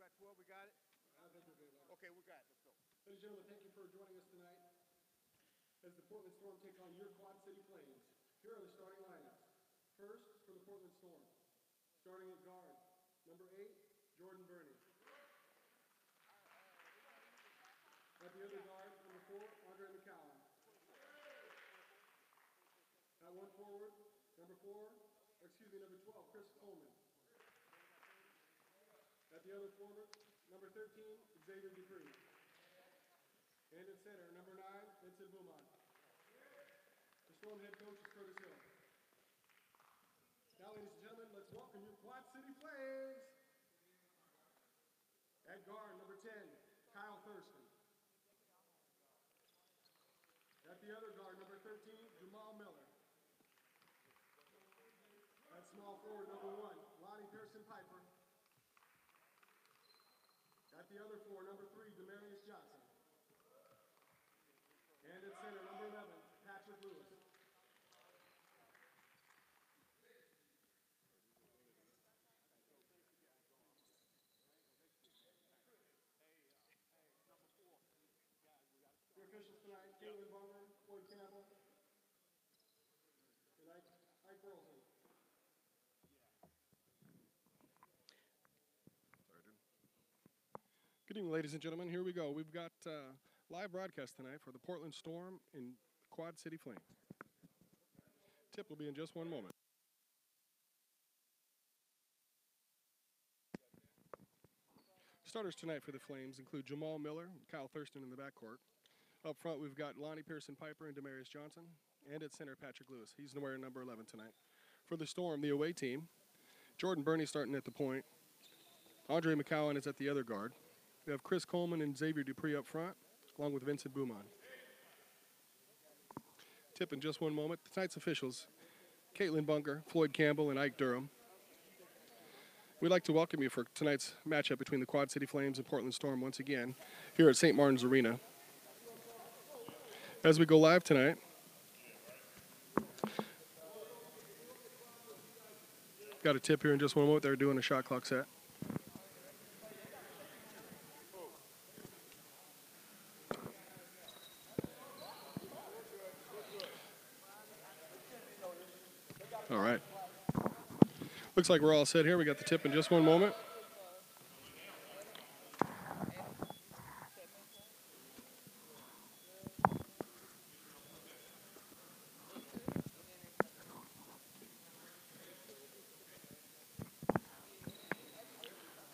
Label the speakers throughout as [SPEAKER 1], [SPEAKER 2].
[SPEAKER 1] got 12. We got it?
[SPEAKER 2] I think we're good.
[SPEAKER 1] Okay, we got it. Let's go.
[SPEAKER 2] Ladies and gentlemen, thank you for joining us tonight as the Portland Storm take on your Quad City Flames. Here are the starting lineups. First, for the Portland Storm, starting at guard, number 8, Jordan Burney. At the other guard, number 4, Andre McCowan. At one forward, number 12, Chris Coleman. At the other forward, number 13, Xavier Dupree. And at center, number 9, Vincent Beaumont. The Storm head coach is Curtis Hill. Now, ladies and gentlemen, let's welcome your Quad City Flames. At guard, number 10, Kyle Thurston. At the other guard, number 13, Jamal Miller. At small forward, number 1, Lonnie Pearson Piper. At the other four, number 3, Demarius Johnson. And at center, number 11, Patrick Lewis. Your officials tonight, Caitlin Bunker, Floyd Campbell, and Ike Burleson.
[SPEAKER 3] Good evening, ladies and gentlemen. Here we go. We've got live broadcast tonight for the Portland Storm and Quad City Flames. Tip will be in just one moment. Starters tonight for the Flames include Jamal Miller and Kyle Thurston in the backcourt. Up front, we've got Lonnie Pearson Piper and Demarius Johnson. And at center, Patrick Lewis. He's wearing number 11 tonight. For the Storm, the away team, Jordan Burney starting at the point. Andre McCowan is at the other guard. We have Chris Coleman and Xavier Dupree up front, along with Vincent Beaumont. Tip in just one moment. Tonight's officials, Caitlin Bunker, Floyd Campbell, and Ike Durham. We'd like to welcome you for tonight's matchup between the Quad City Flames and Portland Storm once again here at St. Martin's Arena. As we go live tonight, got a tip here in just one moment. They're doing a shot clock set. All right. Looks like we're all set here. We got the tip in just one moment.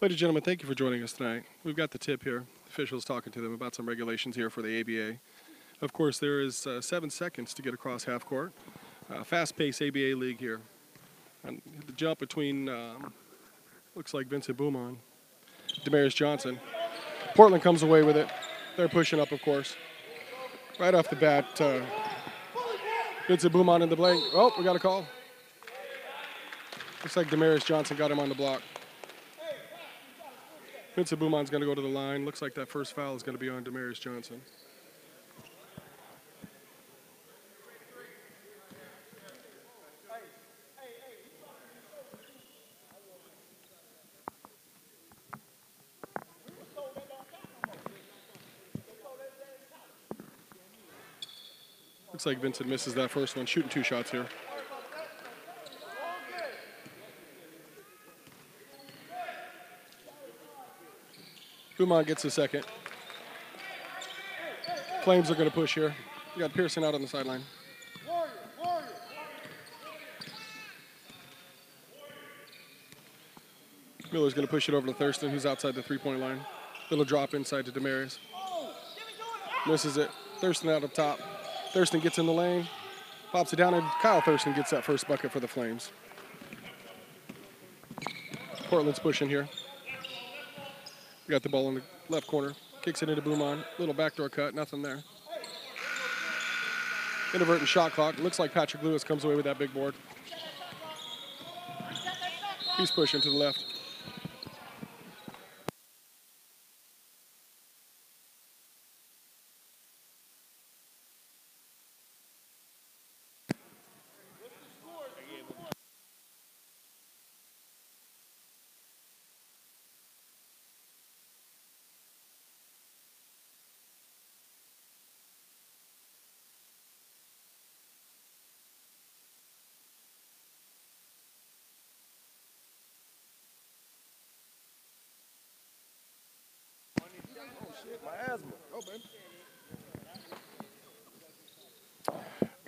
[SPEAKER 3] Ladies and gentlemen, thank you for joining us tonight. We've got the tip here. Officials talking to them about some regulations here for the ABA. Of course, there is 7 seconds to get across half court. Fast-paced ABA league here. And the jump between, looks like Vincent Beaumont, Demarius Johnson. Portland comes away with it. They're pushing up, of course. Right off the bat, Vincent Beaumont in the blank. Oh, we got a call. Looks like Demarius Johnson got him on the block. Vincent Beaumont's going to go to the line. Looks like that first foul is going to be on Demarius Johnson. Looks like Vincent misses that first one, shooting 2 shots here. Beaumont gets the second. Flames are going to push here. You got Pearson out on the sideline. Miller's going to push it over to Thurston, who's outside the three-point line. Little drop inside to Demarius. Misses it. Thurston out up top. Thurston gets in the lane, pops it down, and Kyle Thurston gets that first bucket for the Flames. Portland's pushing here. We got the ball in the left corner. Kicks it into Beaumont. Little backdoor cut, nothing there. Inadvertent shot clock. Looks like Patrick Lewis comes away with that big board. He's pushing to the left.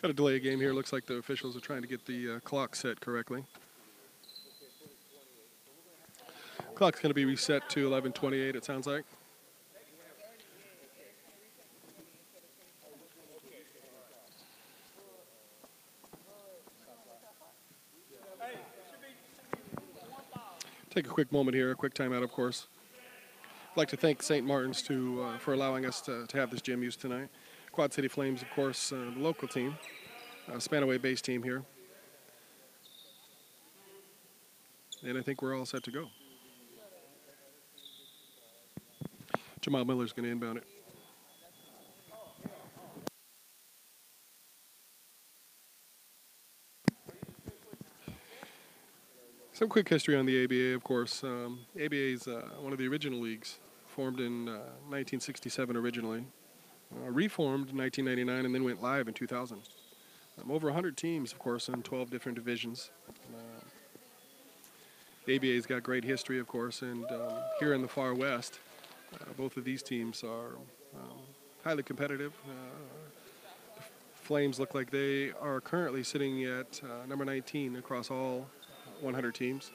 [SPEAKER 3] Got to delay a game here. Looks like the officials are trying to get the clock set correctly. Clock's going to be reset to 11:28, it sounds like. Take a quick moment here, a quick timeout, of course. I'd like to thank St. Martin's for allowing us to have this gym used tonight. Quad City Flames, of course, the local team, Spanaway-based team here. And I think we're all set to go. Jamal Miller's going to inbound it. Some quick history on the ABA, of course. ABA is one of the original leagues, formed in 1967 originally, reformed in 1999, and then went live in 2000. Over 100 teams, of course, in 12 different divisions. The ABA's got great history, of course, and here in the far west, both of these teams are highly competitive. The Flames look like they are currently sitting at number 19 across all 100 teams.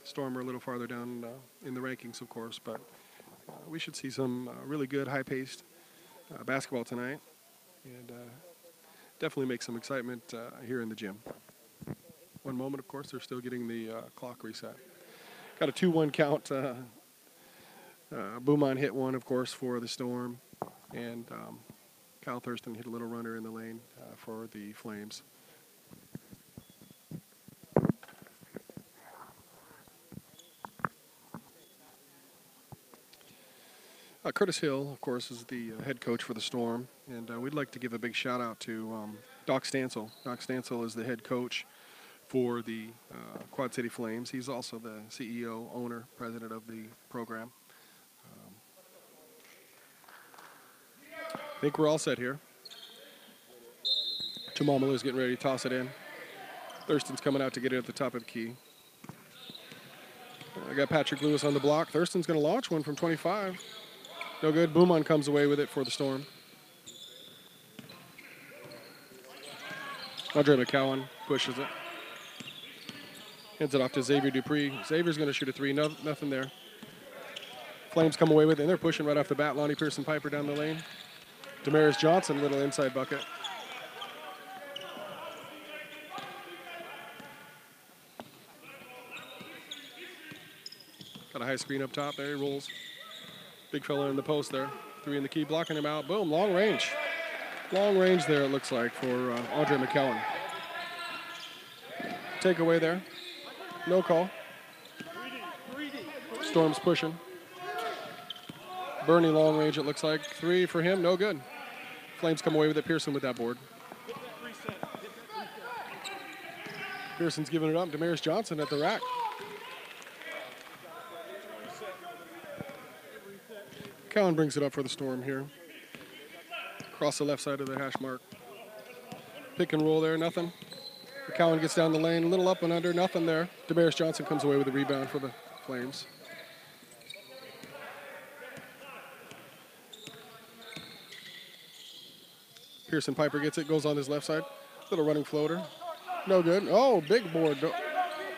[SPEAKER 3] Storm are a little farther down in the rankings, of course, but we should see some really good, high-paced basketball tonight, and definitely make some excitement here in the gym. One moment, of course, they're still getting the clock reset. Got a 2-1 count. Beaumont hit one, of course, for the Storm, and Kyle Thurston hit a little runner in the lane for the Flames. Curtis Hill, of course, is the head coach for the Storm, and we'd like to give a big shout out to Doc Stansel. Doc Stansel is the head coach for the Quad City Flames. He's also the CEO, owner, president of the program. I think we're all set here. Jamal Miller's getting ready to toss it in. Thurston's coming out to get it at the top of the key. I got Patrick Lewis on the block. Thurston's going to launch one from 25. No good. Beaumont comes away with it for the Storm. Andre McCowan pushes it. Hands it off to Xavier Dupree. Xavier's going to shoot a three. No, nothing there. Flames come away with it, and they're pushing right off the bat. Lonnie Pearson-Piper down the lane. Damaris Johnson, little inside bucket. Got a high screen up top there. He rolls. Big fella in the post there. Three in the key, blocking him out. Boom, long range. Long range there, it looks like, for Andre McCowan. Takeaway there. No call. Storm's pushing. Bernie long range, it looks like. Three for him, no good. Flames come away with it. Pearson with that board. Pearson's giving it up. Damaris Johnson at the rack. Cowan brings it up for the Storm here. Across the left side of the hash mark. Pick and roll there, nothing. Cowan gets down the lane, a little up and under, nothing there. Damaris Johnson comes away with a rebound for the Flames. Pearson-Piper gets it, goes on his left side. Little running floater. No good. Oh, big board.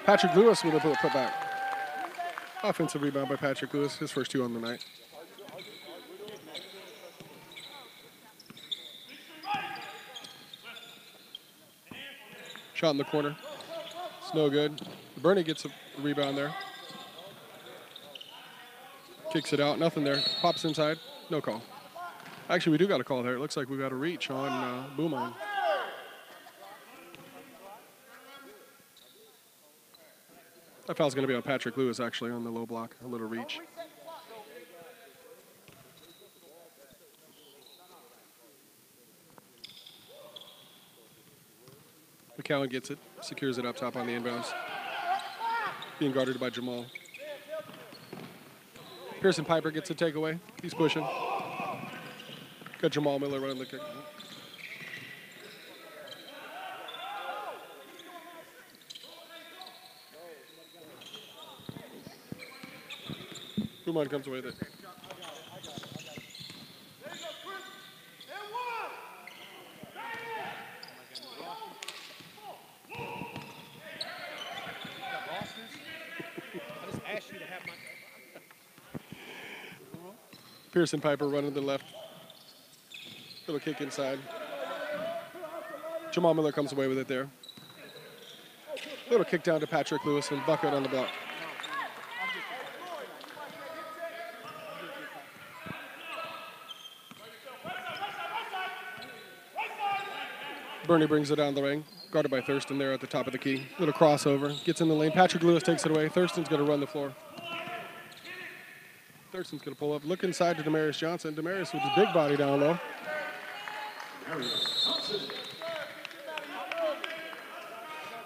[SPEAKER 3] Patrick Lewis with a putback. Offensive rebound by Patrick Lewis, his first two on the night. Shot in the corner. It's no good. Bernie gets a rebound there. Kicks it out. Nothing there. Pops inside. No call. Actually, we do got a call there. It looks like we got a reach on Beaumont. That foul's going to be on Patrick Lewis, actually, on the low block. A little reach. McCowan gets it, secures it up top on the inbounds. Being guarded by Jamal. Pearson-Piper gets a takeaway. He's pushing. Got Jamal Miller running the kick. Beaumont comes away with it. Pearson Piper running to the left. Little kick inside. Jamal Miller comes away with it there. Little kick down to Patrick Lewis and bucket on the block. Bernie brings it down the ring, guarded by Thurston there at the top of the key. Little crossover, gets in the lane. Patrick Lewis takes it away. Thurston's going to run the floor. Thurston's going to pull up, look inside to Demarius Johnson. Demarius with his big body down low.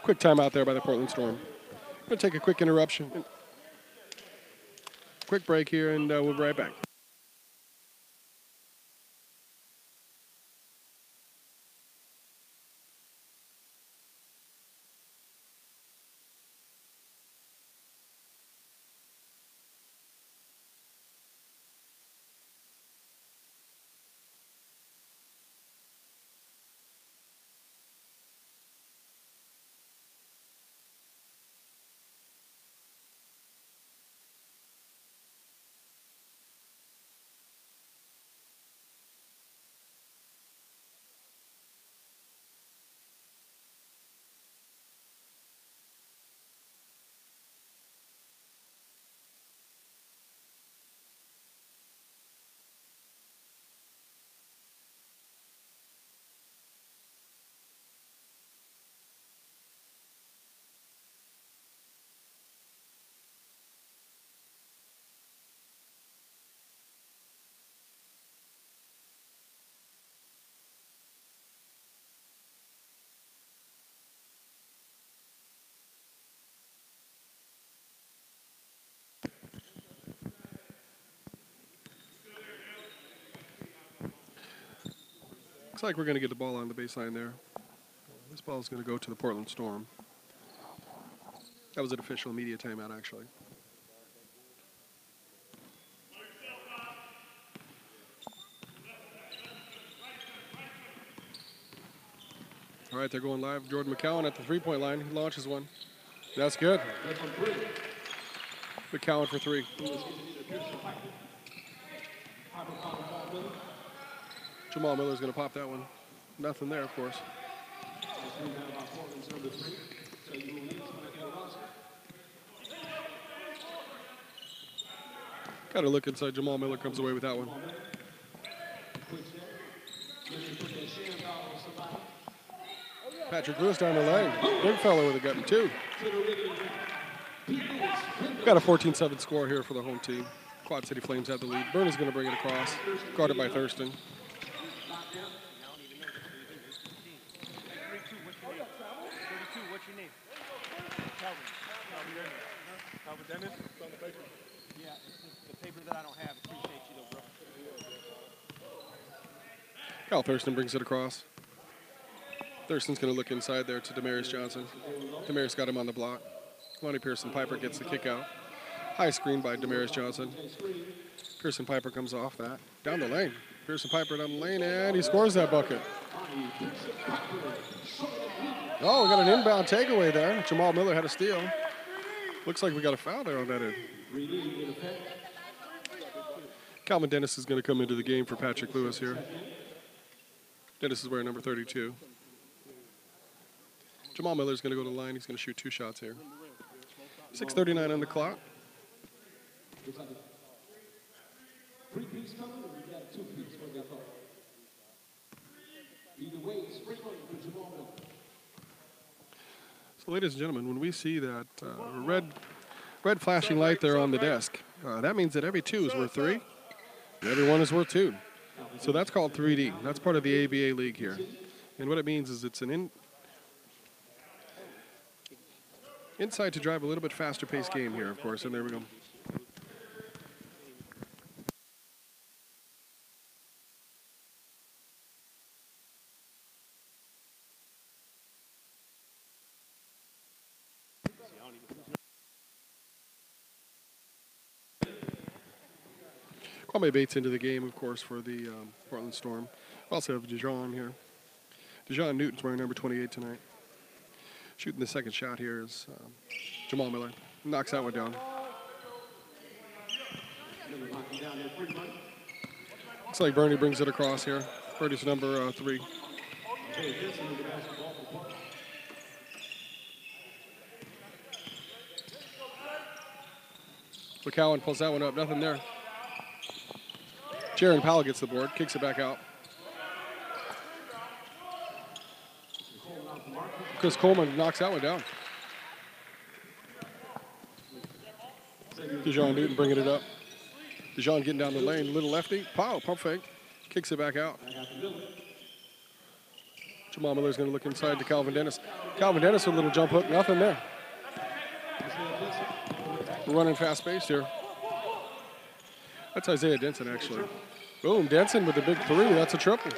[SPEAKER 3] Quick timeout there by the Portland Storm. Going to take a quick interruption. Quick break here, and we'll be right back. Looks like we're going to get the ball on the baseline there. This ball is going to go to the Portland Storm. That was an official media timeout, actually. All right, they're going live. Jordan McCowan at the three-point line. He launches one. That's good. McCowan for three. Jamal Miller's going to pop that one. Nothing there, of course. Got to look inside. Jamal Miller comes away with that one. Patrick Lewis down the lane. Big fellow with a gut, too. Got a 14-7 score here for the home team. Quad City Flames have the lead. Bernie's going to bring it across. Guarded by Thurston.
[SPEAKER 1] Calvin Dennis, it's on the paper. Yeah, it's the paper that I don't have. Appreciate you though, bro.
[SPEAKER 3] Kyle Thurston brings it across. Thurston's going to look inside there to Demarius Johnson. Demarius got him on the block. Lonnie Pearson Piper gets the kick out. High screen by Demarius Johnson. Pearson Piper comes off that. Down the lane. Pearson Piper down the lane, and he scores that bucket. Oh, we got an inbound takeaway there. Jamal Miller had a steal. Looks like we got a foul there on that end. Calvin Dennis is going to come into the game for Patrick Lewis here. Dennis is wearing number 32. Jamal Miller's going to go to the line. He's going to shoot 2 shots here. 6:39 on the clock. So, ladies and gentlemen, when we see that red flashing light there on the desk, that means that every 2 is worth 3. And every 1 is worth 2. So that's called 3D. That's part of the ABA league here. And what it means is it's an inside to drive a little bit faster paced game here, of course. And there we go. Kwame Bates into the game, of course, for the Portland Storm. We also have Dejon here. Dejon Newton's wearing number 28 tonight. Shooting the second shot here is Jamal Miller. Knocks that one down. Looks like Bernie brings it across here. Bernie's number 3. McCowan pulls that one up. Nothing there. Jaron Powell gets the board. Kicks it back out. Chris Coleman knocks that one down. Dejon Newton bringing it up. Dejon getting down the lane. Little lefty. Pow, pump fake. Kicks it back out. Jamal Miller's going to look inside to Calvin Dennis. Calvin Dennis with a little jump hook. Nothing there. We're running fast-paced here. That's Isaiah Denson, actually. Boom, Denson with the big 3. That's a triple.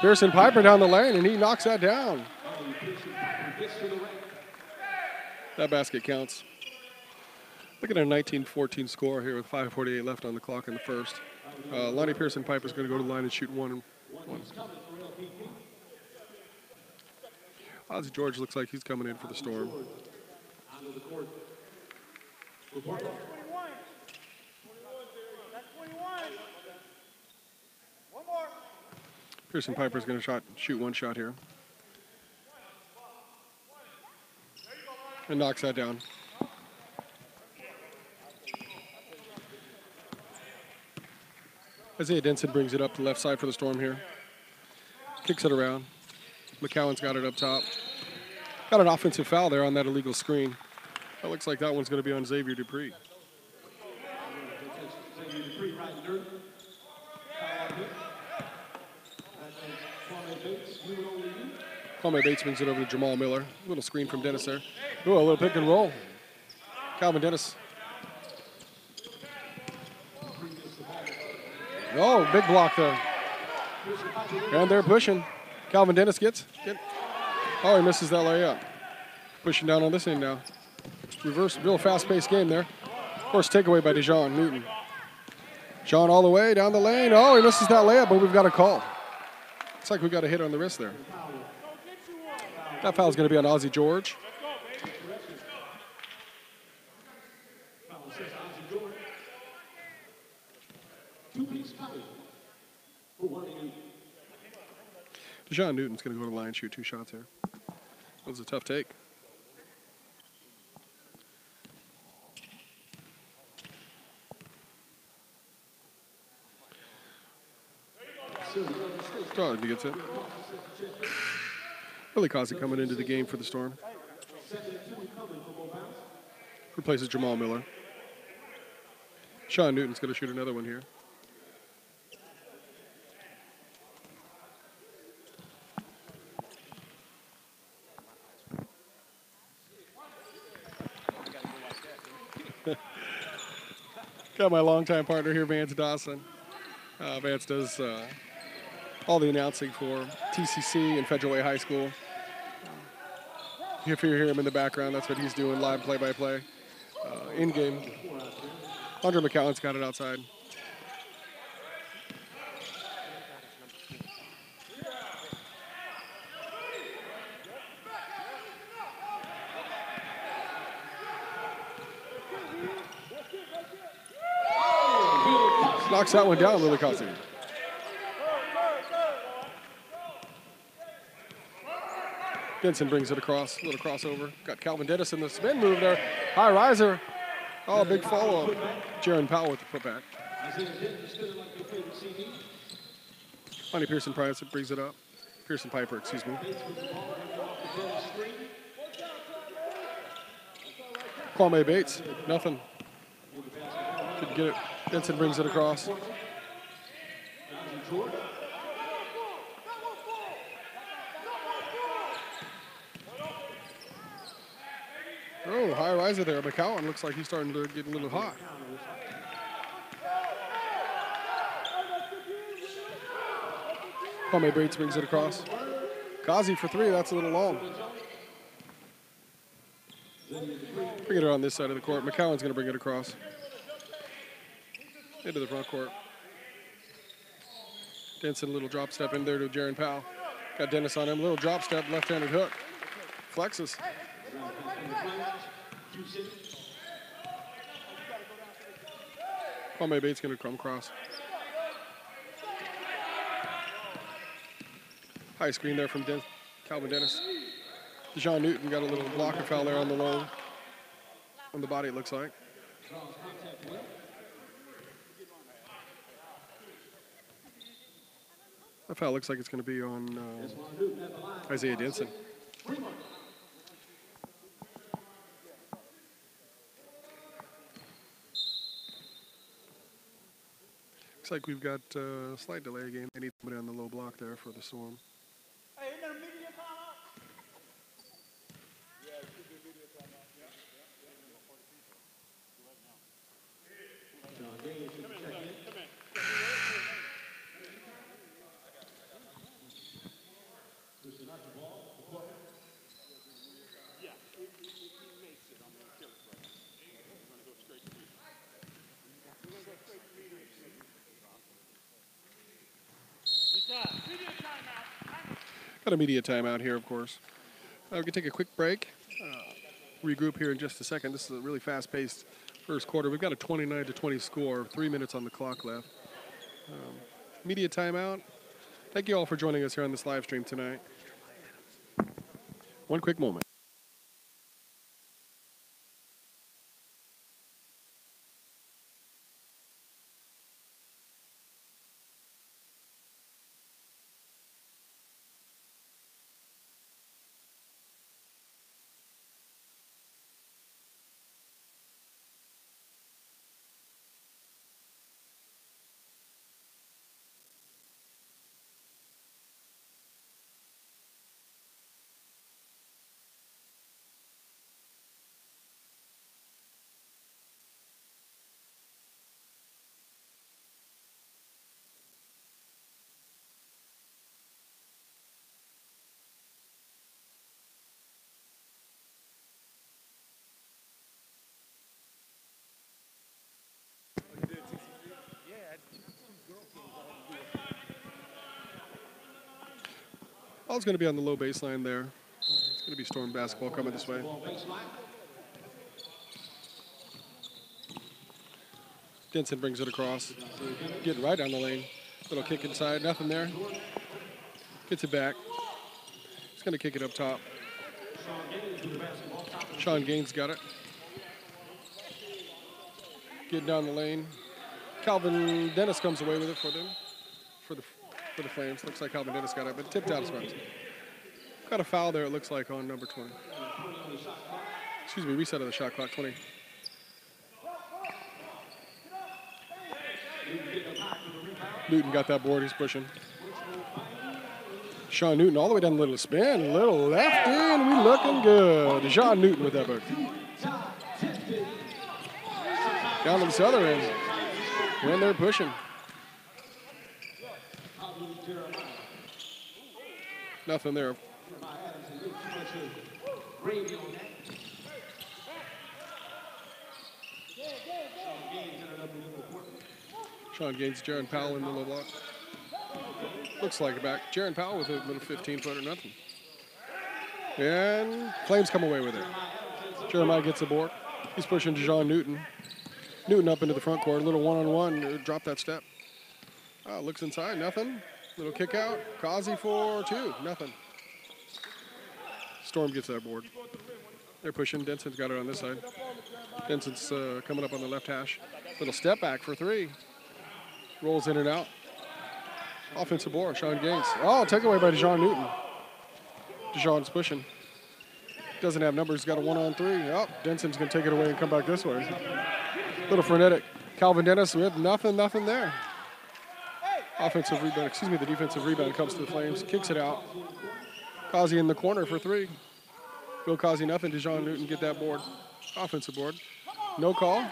[SPEAKER 3] Pearson Piper down the lane, and he knocks that down. That basket counts. Look at a 19-14 score here with 5:48 left on the clock in the first. Lonnie Pearson Piper's going to go to the line and shoot 1 and 1. Ozzie George looks like he's coming in for the Storm. Pearson Piper's going to shoot 1 shot here. And knocks that down. Isaiah Denson brings it up the left side for the Storm here. Kicks it around. McCowan's got it up top. Got an offensive foul there on that illegal screen. That looks like that one's going to be on Xavier Dupree. Kwame Bates brings it over to Jamal Miller. Little screen from Dennis there. Ooh, a little pick and roll. Calvin Dennis. Oh, big block there. And they're pushing. Calvin Dennis gets. Oh, he misses that layup. Pushing down on this end now. Reverse, real fast-paced game there. Of course, takeaway by Dejon Newton. John all the way down the lane. Oh, he misses that layup, but we've got a call. Looks like we got a hit on the wrist there. That foul's going to be on Ozzie George. Dejon Newton's going to go to the line and shoot 2 shots here. That was a tough take. Oh, he gets it. Billy Causey coming into the game for the Storm. Replaces Jamal Miller. Sean Newton's going to shoot another one here. Got my longtime partner here, Vance Dawson. Vance does all the announcing for TCC and Federal Way High School. If you hear him in the background, that's what he's doing, live play-by-play. In-game. Andre McCowan's got it outside. Knocks that one down, really Causey. Denson brings it across, a little crossover. Got Calvin Dennis in the spin move there. High riser. Oh, big follow-up. Jaron Powell with the putback. Lonnie Pearson Price brings it up. Pearson Piper, excuse me. Kwame Bates, nothing. Couldn't get it. Denson brings it across. Oh, high riser there. McCowan looks like he's starting to get a little hot. Kwame Bates brings it across. Causey for 3, that's a little long. Bring it on this side of the court. McCowan's going to bring it across. Into the front court. Denson, a little drop step in there to Jaron Powell. Got Dennis on him. Little drop step, left-handed hook. Flexes. Kwame Bates going to come across. High screen there from Calvin Dennis. Dejon Newton got a little blocker foul there on the low. On the body, it looks like. That foul looks like it's going to be on Isaiah Denson. Looks like we've got a slight delay game. They need somebody on the low block there for the Storm.
[SPEAKER 1] Hey, isn't there a media timeout?
[SPEAKER 3] Got a media timeout here, of course. We can take a quick break. Regroup here in just a second. This is a really fast-paced first quarter. We've got a 29-20 score. 3 minutes on the clock left. Media timeout. Thank you all for joining us here on this live stream tonight. One quick moment. Ball's going to be on the low baseline there. It's going to be Storm basketball coming this way. Denson brings it across. Getting right down the lane. Little kick inside. Nothing there. Gets it back. He's going to kick it up top. Sean Gaines got it. Getting down the lane. Calvin Dennis comes away with it for them. For the Flames. Looks like Calvin Dennis got it, but tipped out as bounds. Got a foul there, it looks like, on number 20. Excuse me, reset of the shot clock, 20. Newton got that board, he's pushing. Sean Newton all the way down the little spin, little left in, we looking good. Dejon Newton with that book. Down to this other end. And they're pushing. Nothing there. Sean Gaines, Jaron Powell in the low block. Looks like it back. Jaron Powell with a little 15-footer, nothing. And Flames come away with it. Jeremiah gets the board. He's pushing Dejon Newton. Newton up into the front court, a little one-on-one, drop that step. Looks inside, nothing. Little kick out, Kazi for two, nothing. Storm gets that board. They're pushing, Denson's got it on this side. Denson's coming up on the left hash. Little step back for three. Rolls in and out. Offensive board, Sean Gaines. Oh, takeaway by Dejon Newton. Dejon's pushing. Doesn't have numbers, got a 1-on-3. Oh, Denson's gonna take it away and come back this way. Little frenetic. Calvin Dennis with nothing there. Offensive rebound, excuse me, the defensive rebound comes to the Flames, kicks it out. Kazi in the corner for three. Bill Kazi, nothing. Dejon Newton get that board. Offensive board. No call.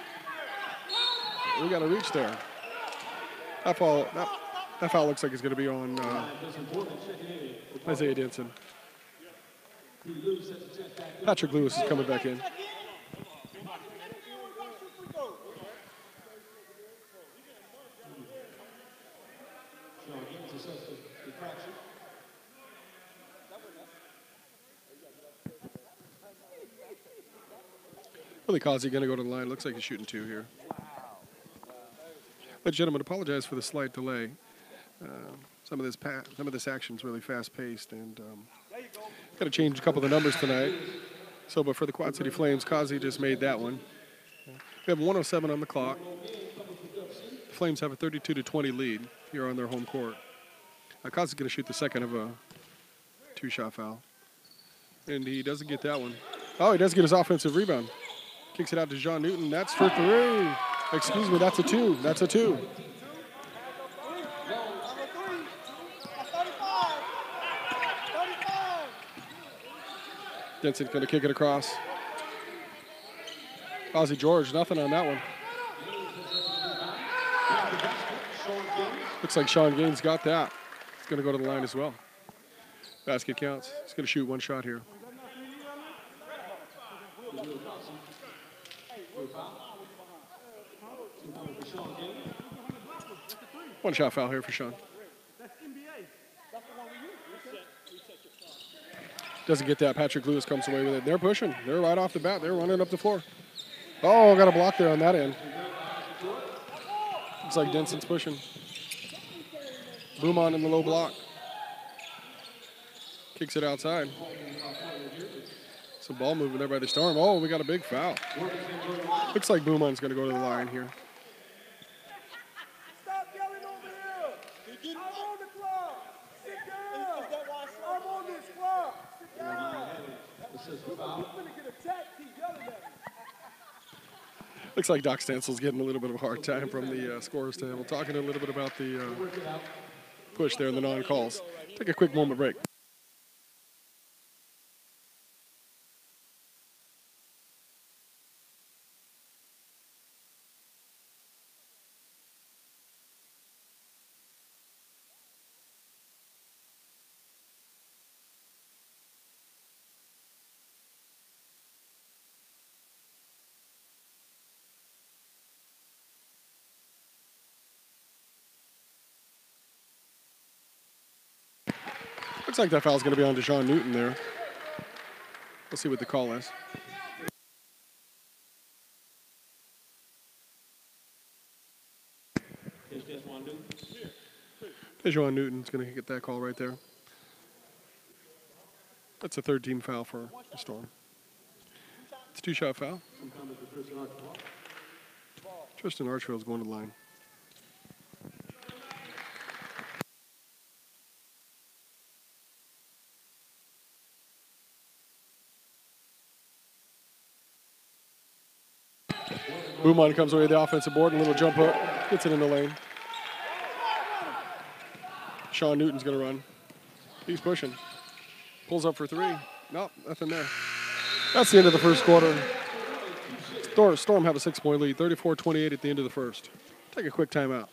[SPEAKER 3] We got a reach there. That foul looks like it's going to be on Isaiah Denson. Patrick Lewis is coming back in. Billy Kazi going to go to the line. Looks like he's shooting two here. Gentlemen, apologize for the slight delay. Some of this action is really fast-paced, and got to change a couple of the numbers tonight. So, but for the Quad City Flames, Kazi just made that one. We have 1:07 on the clock. The Flames have a 32-20 lead here on their home court. Kazi's going to shoot the second of a two-shot foul, and he doesn't get that one. Oh, he does get his offensive rebound. Kicks it out to John Newton. That's for three. Excuse me, that's a two. That's a two. Denson's going to kick it across. Ozzie George, nothing on that one. Looks like Sean Gaines got that. He's going to go to the line as well. Basket counts. He's going to shoot one shot here. One shot foul here for Sean. Doesn't get that. Patrick Lewis comes away with it. They're pushing. They're right off the bat. They're running up the floor. Oh, got a block there on that end. Looks like Denson's pushing. Boumon in the low block. Kicks it outside. Some ball movement there by the Storm. Oh, we got a big foul. Looks like Boumon's going to go to the line here.
[SPEAKER 2] Stop yelling over here. I'm on the clock. Sit down. I'm on this clock. Sit down. You're going to get attacked. Keep yelling at me.
[SPEAKER 3] Looks like Doc Stansel's getting a little bit of a hard time from the scorers table. Talking a little bit about the push there in the non-calls. Take a quick moment break. Looks like that foul's going to be on Deshaun Newton there. We'll see what the call is. Deshaun Newton's going to get that call right there. That's a third-team foul for the Storm. It's a two-shot foul. Tristan Archfield's going to the line. Boumon comes away with the offensive board, and a little jump hook. Gets it in the lane. Sean Newton's going to run. He's pushing. Pulls up for three. Nope, nothing there. That's the end of the first quarter. Storm have a 6-point lead, 34-28 at the end of the first. Take a quick timeout.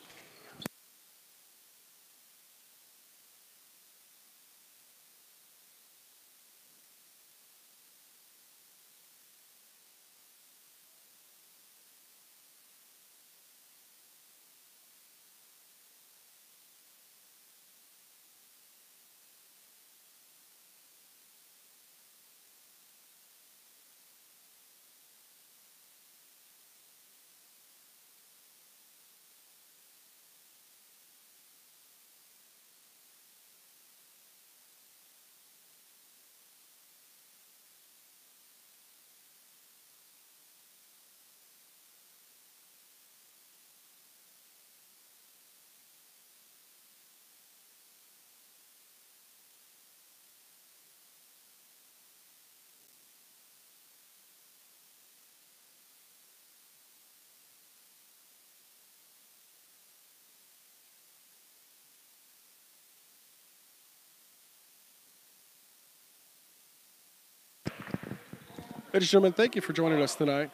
[SPEAKER 3] Ladies and gentlemen, thank you for joining us tonight.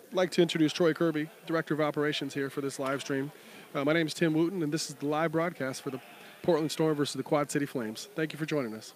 [SPEAKER 3] I'd like to introduce Troy Kirby, Director of Operations here for this live stream. My name is Tim Wooten, and this is the live broadcast for the Portland Storm versus the Quad City Flames. Thank you for joining us.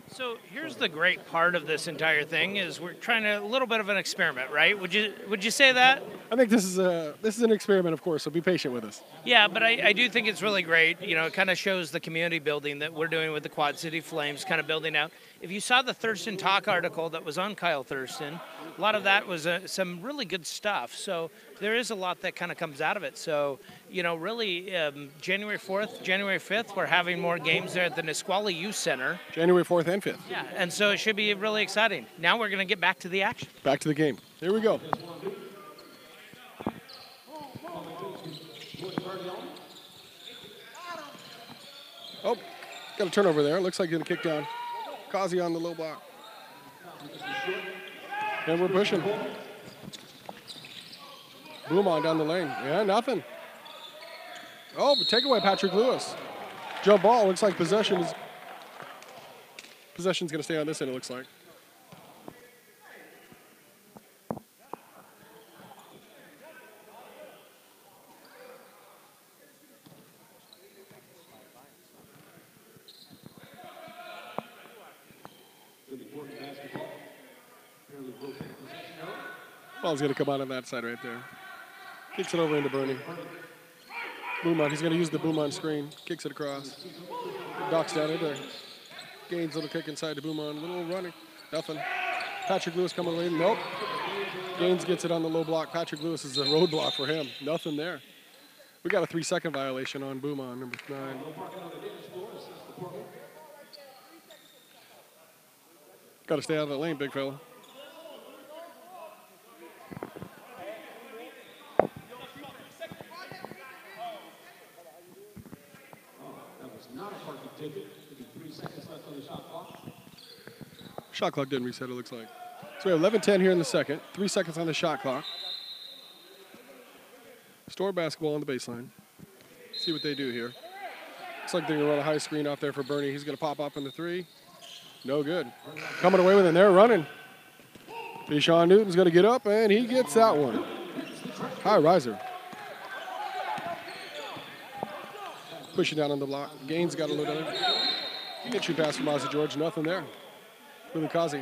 [SPEAKER 4] So here's the great part of this entire thing is we're trying a little bit of an experiment, right? Would you say that?
[SPEAKER 3] I think this is an experiment, of course, so be patient with us.
[SPEAKER 4] Yeah, but I do think it's really great. You know, it kind of shows the community building that we're doing with the Quad City Flames, kind of building out. If you saw the Thurston Talk article that was on Kyle Thurston, a lot of that was some really good stuff. So there is a lot that kind of comes out of it. So, you know, really, January 4th, January 5th, we're having more games there at the Nisqually Youth Center.
[SPEAKER 3] January 4th and 5th.
[SPEAKER 4] Yeah, and so it should be really exciting. Now we're going to get back to the action.
[SPEAKER 3] Back to the game. Here we go. Oh, got a turnover there. Looks like going to kick down. Kazi on the low block. And we're pushing. Boom on down the lane. Yeah, nothing. Oh, but take away Patrick Lewis. Jump ball. Looks like possession's going to stay on this end, it looks like. Ball's going to come out on that side right there. Kicks it over into Bernie. Boom on. He's going to use the boom on screen. Kicks it across. Docks down in there. Gaines little kick inside to boom on. Little running. Nothing. Patrick Lewis coming away. Nope. Gaines gets it on the low block. Patrick Lewis is a roadblock for him. Nothing there. We got a 3-second violation on boom on number 9. Got to stay out of the lane, big fella. Shot clock didn't reset, it looks like. So we have 11:10 here in the second. 3 seconds on the shot clock. Store basketball on the baseline. See what they do here. Looks like they're going to run a high screen off there for Bernie. He's going to pop up in the 3. No good. Coming away with it, and they're running. Deshaun Newton's going to get up, and he gets that one. High riser. Pushing down on the block. Gaines got a little down. Get you past from Ozzie George. Nothing there. Billy Kazi.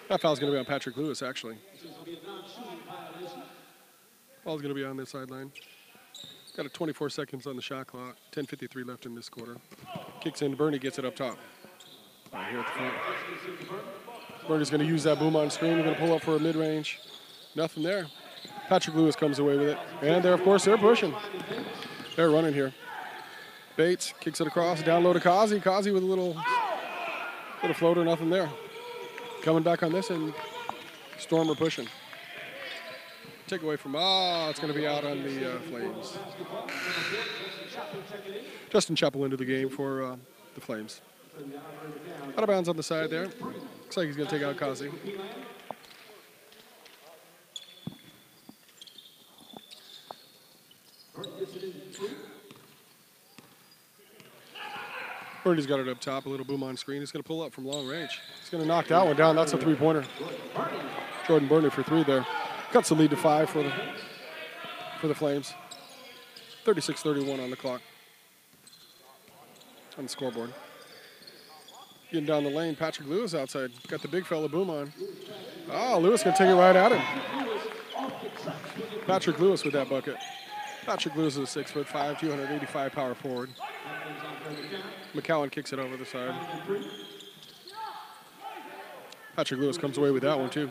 [SPEAKER 3] That foul's going to be on Patrick Lewis, actually. Ball's going to be on this sideline. Got a 24 seconds on the shot clock. 10:53 left in this quarter. Kicks in. Bernie gets it up top. Right here at the front. Bernie's going to use that boom on screen. We're going to pull up for a mid-range. Nothing there. Patrick Lewis comes away with it. And there, of course, they're pushing. They're running here. Bates kicks it across. Down low to Kazi. Kazi with a little floater. Nothing there. Coming back on this, and Stormer pushing. Take away from, it's going to be out on the Flames. Justin Chappell into the game for the Flames. Out of bounds on the side there. Looks like he's going to take out Kazi. Bernie's got it up top, a little boom on screen. He's going to pull up from long range. He's going to knock that one down. That's a three-pointer. Jordan Bernie for 3 there. Cuts the lead to 5 for the Flames. 36-31 on the clock. On the scoreboard. Getting down the lane, Patrick Lewis outside. Got the big fella boom on. Lewis going to take it right at him. Patrick Lewis with that bucket. Patrick Lewis is a 6'5", 285 power forward. McCowan kicks it over the side. Patrick Lewis comes away with that one too.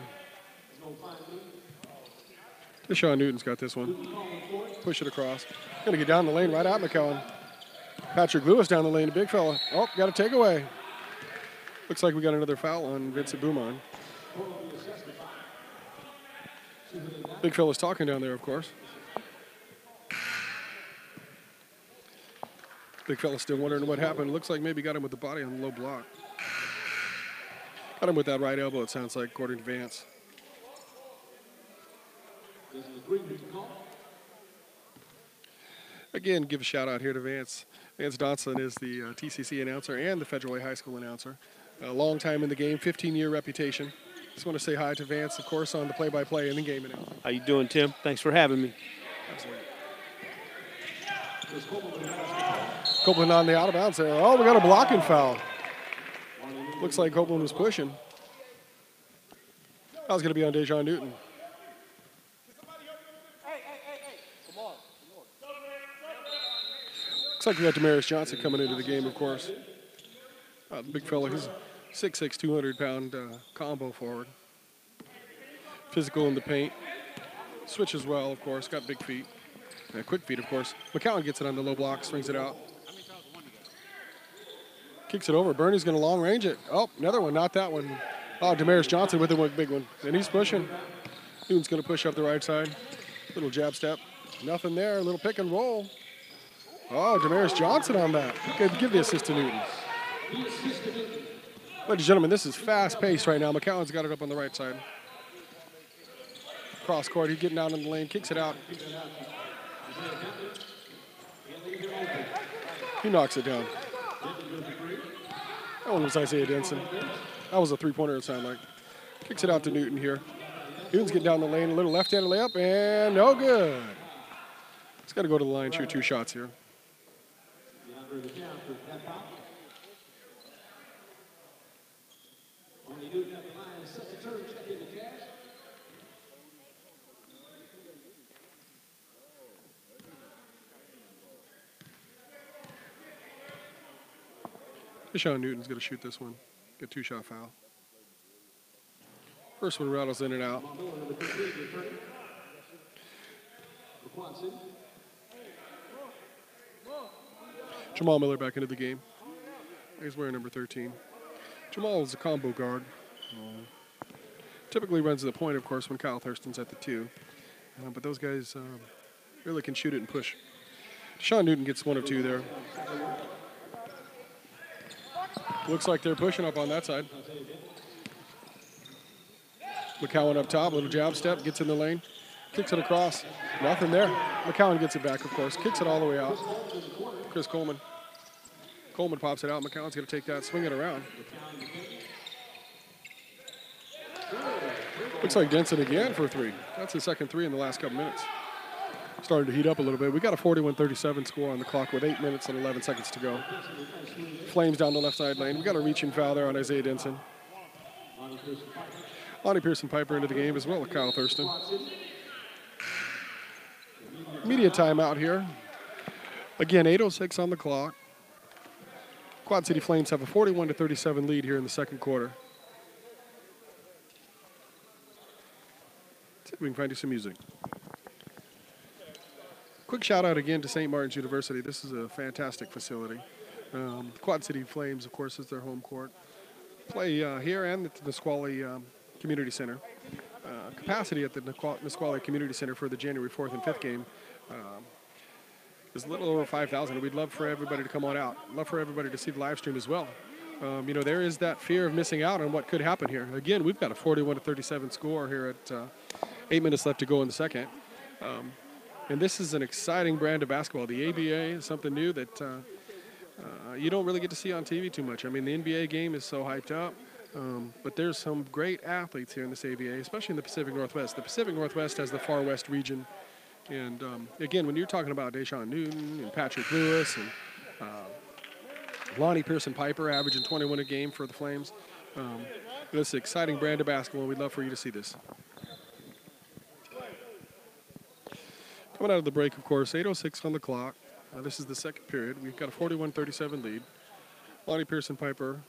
[SPEAKER 3] Deshaun Newton's got this one. Push it across. Gonna get down the lane right at McCowan. Patrick Lewis down the lane, a big fella. Got a takeaway. Looks like we got another foul on Vincent Boumon. Big fella's talking down there, of course. Big fella's still wondering what happened. Looks like maybe got him with the body on the low block. Got him with that right elbow, it sounds like, according to Vance. Again, give a shout out here to Vance. Vance Dotson is the TCC announcer and the Federal Way High School announcer. A long time in the game, 15-year reputation. Just want to say hi to Vance, of course, on the play-by-play and the game announcing.
[SPEAKER 5] How you doing, Tim? Thanks for having me.
[SPEAKER 3] Absolutely. Copeland on the out of bounds there. We got a blocking foul. Looks like Copeland was pushing. That was going to be on Dejon Newton. Looks like we got Damaris Johnson coming into the game, of course. The big fella, he's 6'6", 200-pound combo forward. Physical in the paint. Switches well, of course. Got big feet. Quick feet, of course. McCowan gets it on the low block, swings it out. Kicks it over. Bernie's going to long range it. Oh, another one, not that one. Oh, Damaris Johnson with a big one. And he's pushing. Newton's going to push up the right side. Little jab step. Nothing there. A little pick and roll. Oh, Damaris Johnson on that. Give the assist to Newton. Ladies and gentlemen, this is fast-paced right now. McCowan's got it up on the right side. Cross court, he's getting out in the lane, kicks it out. He knocks it down. That one was Isaiah Denson. That was a three-pointer, it sounded like. Kicks it out to Newton here. Newton's getting down the lane, a little left-handed layup, and no good. He's got to go to the line, shoot 2 shots here. Deshaun Newton's going to shoot this one. Get 2-shot foul. First one rattles in and out. Jamal Miller back into the game. He's wearing number 13. Jamal is a combo guard. Typically runs to the point, of course, when Kyle Thurston's at the 2. But those guys really can shoot it and push. Deshaun Newton gets 1 of 2 there. Looks like they're pushing up on that side. McCowan up top, little jab step, gets in the lane, kicks it across. Nothing there. McCowan gets it back, of course. Kicks it all the way out. Chris Coleman. Coleman pops it out. McCowan's going to take that, swing it around. Looks like Denson again for 3. That's his second 3 in the last couple minutes. Starting to heat up a little bit. We got a 41-37 score on the clock with 8 minutes and 11 seconds to go. Flames down the left side lane. We got a reaching foul there on Isaiah Denson. Lonnie Pearson-Piper into the game as well as Kyle Thurston. Media timeout here. Again, 8:06 on the clock. Quad City Flames have a 41-37 lead here in the second quarter. Let's see if we can find you some music. Quick shout out again to St. Martin's University. This is a fantastic facility. Quad City Flames, of course, is their home court. Play here and at the Nisqually Community Center. Capacity at the Nisqually Community Center for the January 4th and 5th game is a little over 5,000. We'd love for everybody to come on out. Love for everybody to see the live stream as well. You know, there is that fear of missing out on what could happen here. Again, we've got a 41-37 score here at 8 minutes left to go in the second. And this is an exciting brand of basketball. The ABA is something new that you don't really get to see on TV too much. I mean, the NBA game is so hyped up, but there's some great athletes here in this ABA, especially in the Pacific Northwest. The Pacific Northwest has the Far West region. And, again, when you're talking about Deshaun Newton and Patrick Lewis and Lonnie Pearson-Piper averaging 21 a game for the Flames, this is an exciting brand of basketball. We'd love for you to see this. Coming out of the break, of course, 8:06 on the clock. This is the second period. We've got a 41-37 lead. Lonnie Pearson-Piper,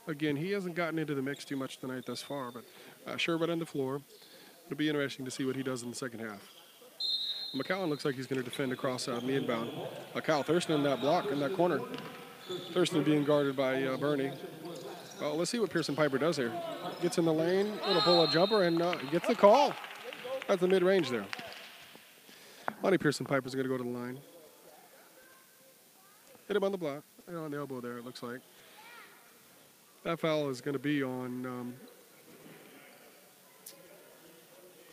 [SPEAKER 3] again, he hasn't gotten into the mix too much tonight thus far, but Sherbert on the floor. It'll be interesting to see what he does in the second half. McCowan looks like he's going to defend across the inbound. Kyle Thurston in that block in that corner. Thurston being guarded by Bernie. Well, let's see what Pearson-Piper does here. Gets in the lane, little pull-up jumper, and gets the call. That's the mid-range there. Lonnie Pearson-Piper's going to go to the line. Hit him on the block, on the elbow there, it looks like. That foul is going to be on,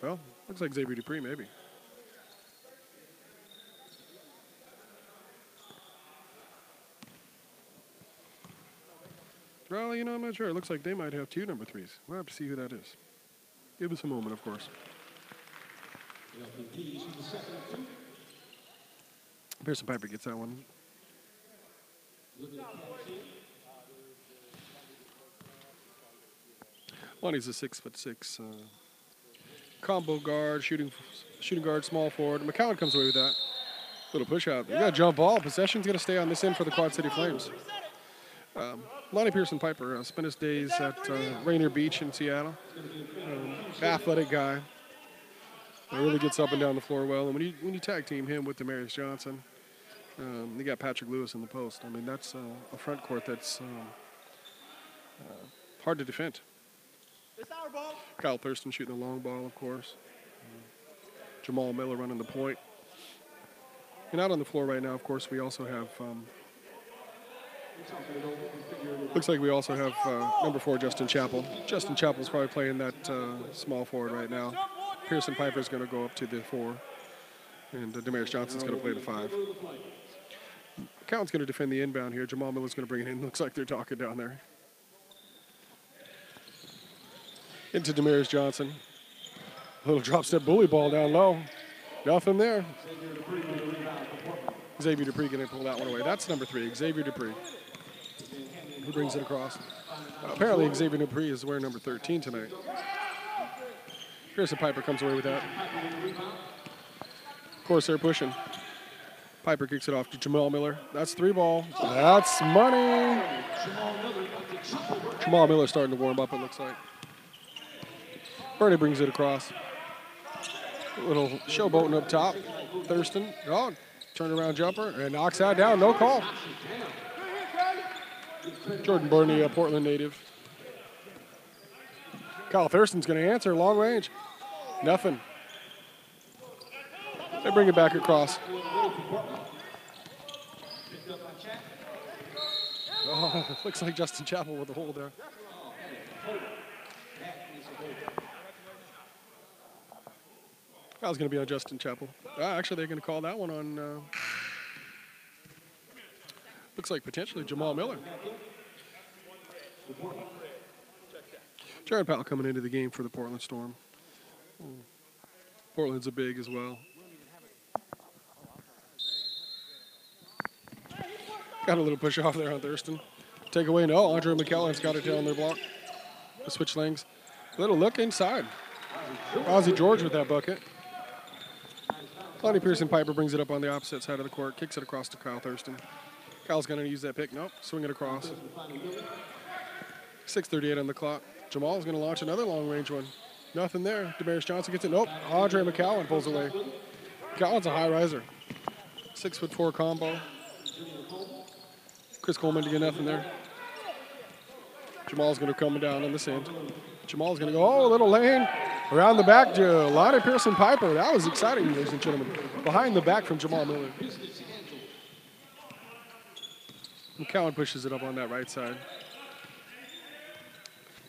[SPEAKER 3] well, looks like Xavier Dupree, maybe. Well, you know, I'm not sure. It looks like they might have 2 number 3s. We'll have to see who that is. Give us a moment, of course. Pearson-Piper gets that one. Lonnie's a 6'6" combo guard, shooting guard, small forward. McCowan comes away with that. Little push out. We got a jump ball. Possession's going to stay on this end for the Quad City Flames. Lonnie Pearson Piper spent his days at Rainier Beach in Seattle. Athletic guy. Really gets up and down the floor well. And when you tag team him with Demarius Johnson, you got Patrick Lewis in the post. I mean, that's a front court that's hard to defend. Kyle Thurston shooting the long ball, of course. Jamal Miller running the point. And out on the floor right now, of course, we also have, looks like we also have number 4, Justin Chappell. Justin Chappell's probably playing that small forward right now. Pearson Piper's going to go up to the 4. And Demarius Johnson's going to play the 5. McCowan's going to defend the inbound here. Jamal Miller's going to bring it in. Looks like they're talking down there. Into Demarius Johnson. A little drop step bully ball down low. Nothing there. Xavier Dupree going to pull that one away. That's number 3, Xavier Dupree. Who brings it across. Apparently Xavier Dupree is wearing number 13 tonight. Pearson Piper comes away with that. Of course, they're pushing. Piper kicks it off to Jamal Miller. That's 3 ball. That's money. Jamal Miller starting to warm up, it looks like. Bernie brings it across. A little showboating up top. Thurston. Oh, turnaround jumper and knocks that down. No call. Jordan Bernie, a Portland native. Kyle Thurston's going to answer long range. Nothing. They bring it back across. Oh, looks like Justin Chappell with a hold there. Foul's going to be on Justin Chappell. Actually, they're going to call that one on, looks like potentially Jamal Miller. Jared Powell coming into the game for the Portland Storm. Portland's a big as well. Got a little push off there on Thurston. Take away, no. Andre McCallum's got it down their block. The switch lanes. Little look inside. Ozzie George with that bucket. Lonnie Pearson Piper brings it up on the opposite side of the court, kicks it across to Kyle Thurston. Kyle's going to use that pick. Nope, swing it across. 6:38 on the clock. Jamal's going to launch another long-range one. Nothing there. Demarius Johnson gets it. Nope. Andre McCallum pulls away. McCallum's a high riser. 6'4" combo. Chris Coleman to get nothing there. Jamal's going to come down on this end. Jamal's going to go, oh, a little lane. Around the back to Lonnie Pearson Piper. That was exciting, ladies and gentlemen. Behind the back from Jamal Miller. McCowan pushes it up on that right side.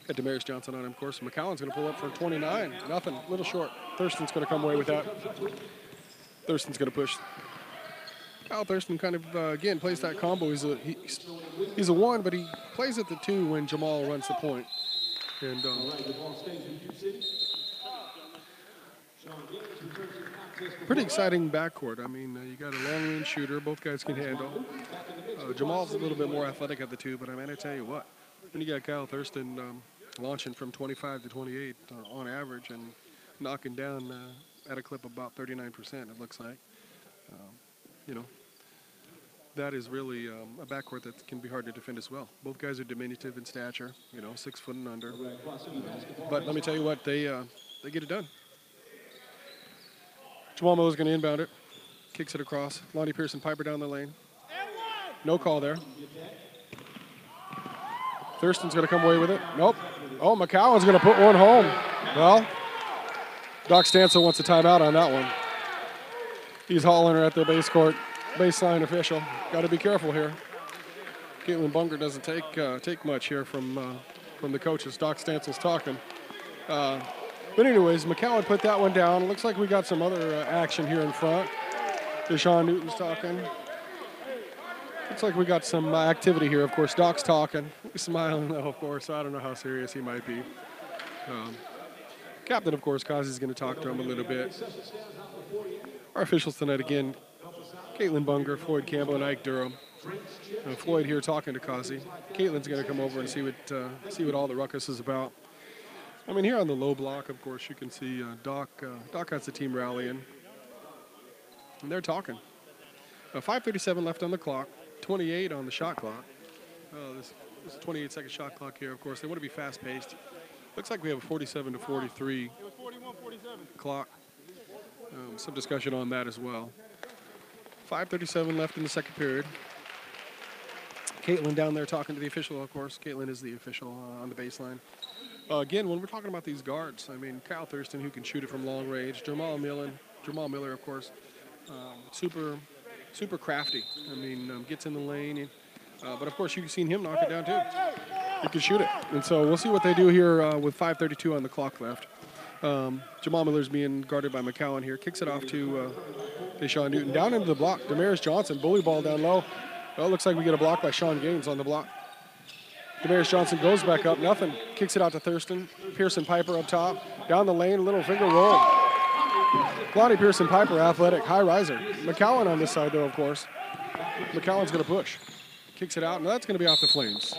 [SPEAKER 3] Got Demarius Johnson on him, of course. McCowan's going to pull up for 29. Nothing. A little short. Thurston's going to come away with that. Thurston's going to push. Kyle Thurston kind of, again, plays that combo. He's a 1, but he plays at the 2 when Jamal runs the point. And pretty exciting backcourt. I mean, you got a long-range shooter. Both guys can handle. Jamal's a little bit more athletic at the 2, but I mean, I tell you what. When you got Kyle Thurston launching from 25 to 28 on average and knocking down at a clip of about 39%, it looks like. You know, that is really a backcourt that can be hard to defend as well. Both guys are diminutive in stature, you know, 6 foot and under. But let me tell you what, they get it done. Jamal Miller's going to inbound it. Kicks it across. Lonnie Pearson Piper down the lane. No call there. Thurston's going to come away with it. Nope. Oh, McCowan's going to put one home. Well, Doc Stancil wants a timeout on that one. He's hauling her at the baseline official. Got to be careful here. Caitlin Bunger doesn't take much here from the coaches. Doc Stancil's talking. But anyways, McCowan put that one down. Looks like we got some other action here in front. Deshaun Newton's talking. Looks like we got some activity here. Of course, Doc's talking. He's smiling, though, of course. I don't know how serious he might be. Captain, of course, Kazi's going to talk to him a little bit. Our officials tonight, again, Caitlin Bunger, Floyd Campbell, and Ike Durham. Floyd here talking to Kazi. Caitlin's going to come over and see what all the ruckus is about. I mean, here on the low block, of course, you can see Doc has the team rallying. And they're talking. 5:37 left on the clock, 28 on the shot clock. This 28-second shot clock here, of course. They want to be fast-paced. Looks like we have a 47 to 43
[SPEAKER 1] It was 41-47.
[SPEAKER 3] clock. Some discussion on that as well. 5:37 left in the second period. Caitlin down there talking to the official, of course. Caitlin is the official on the baseline. Again, when we're talking about these guards, I mean, Kyle Thurston, who can shoot it from long range. Jamal Miller, of course, super crafty. I mean, gets in the lane. But, of course, you've seen him knock it down, too. He can shoot it. And so we'll see what they do here with 5:32 on the clock left. Jamal Miller's being guarded by McCowan here. Kicks it off to Deshaun Newton. Down into the block. Damaris Johnson, bully ball down low. Well, it looks like we get a block by Sean Gaines on the block. Damaris Johnson goes back up. Nothing. Kicks it out to Thurston. Pearson Piper up top. Down the lane. Little finger roll. Lonnie Pearson Piper, athletic. High riser. McCowan on this side, though, of course. McCowan's going to push. Kicks it out. And that's going to be off the Flames.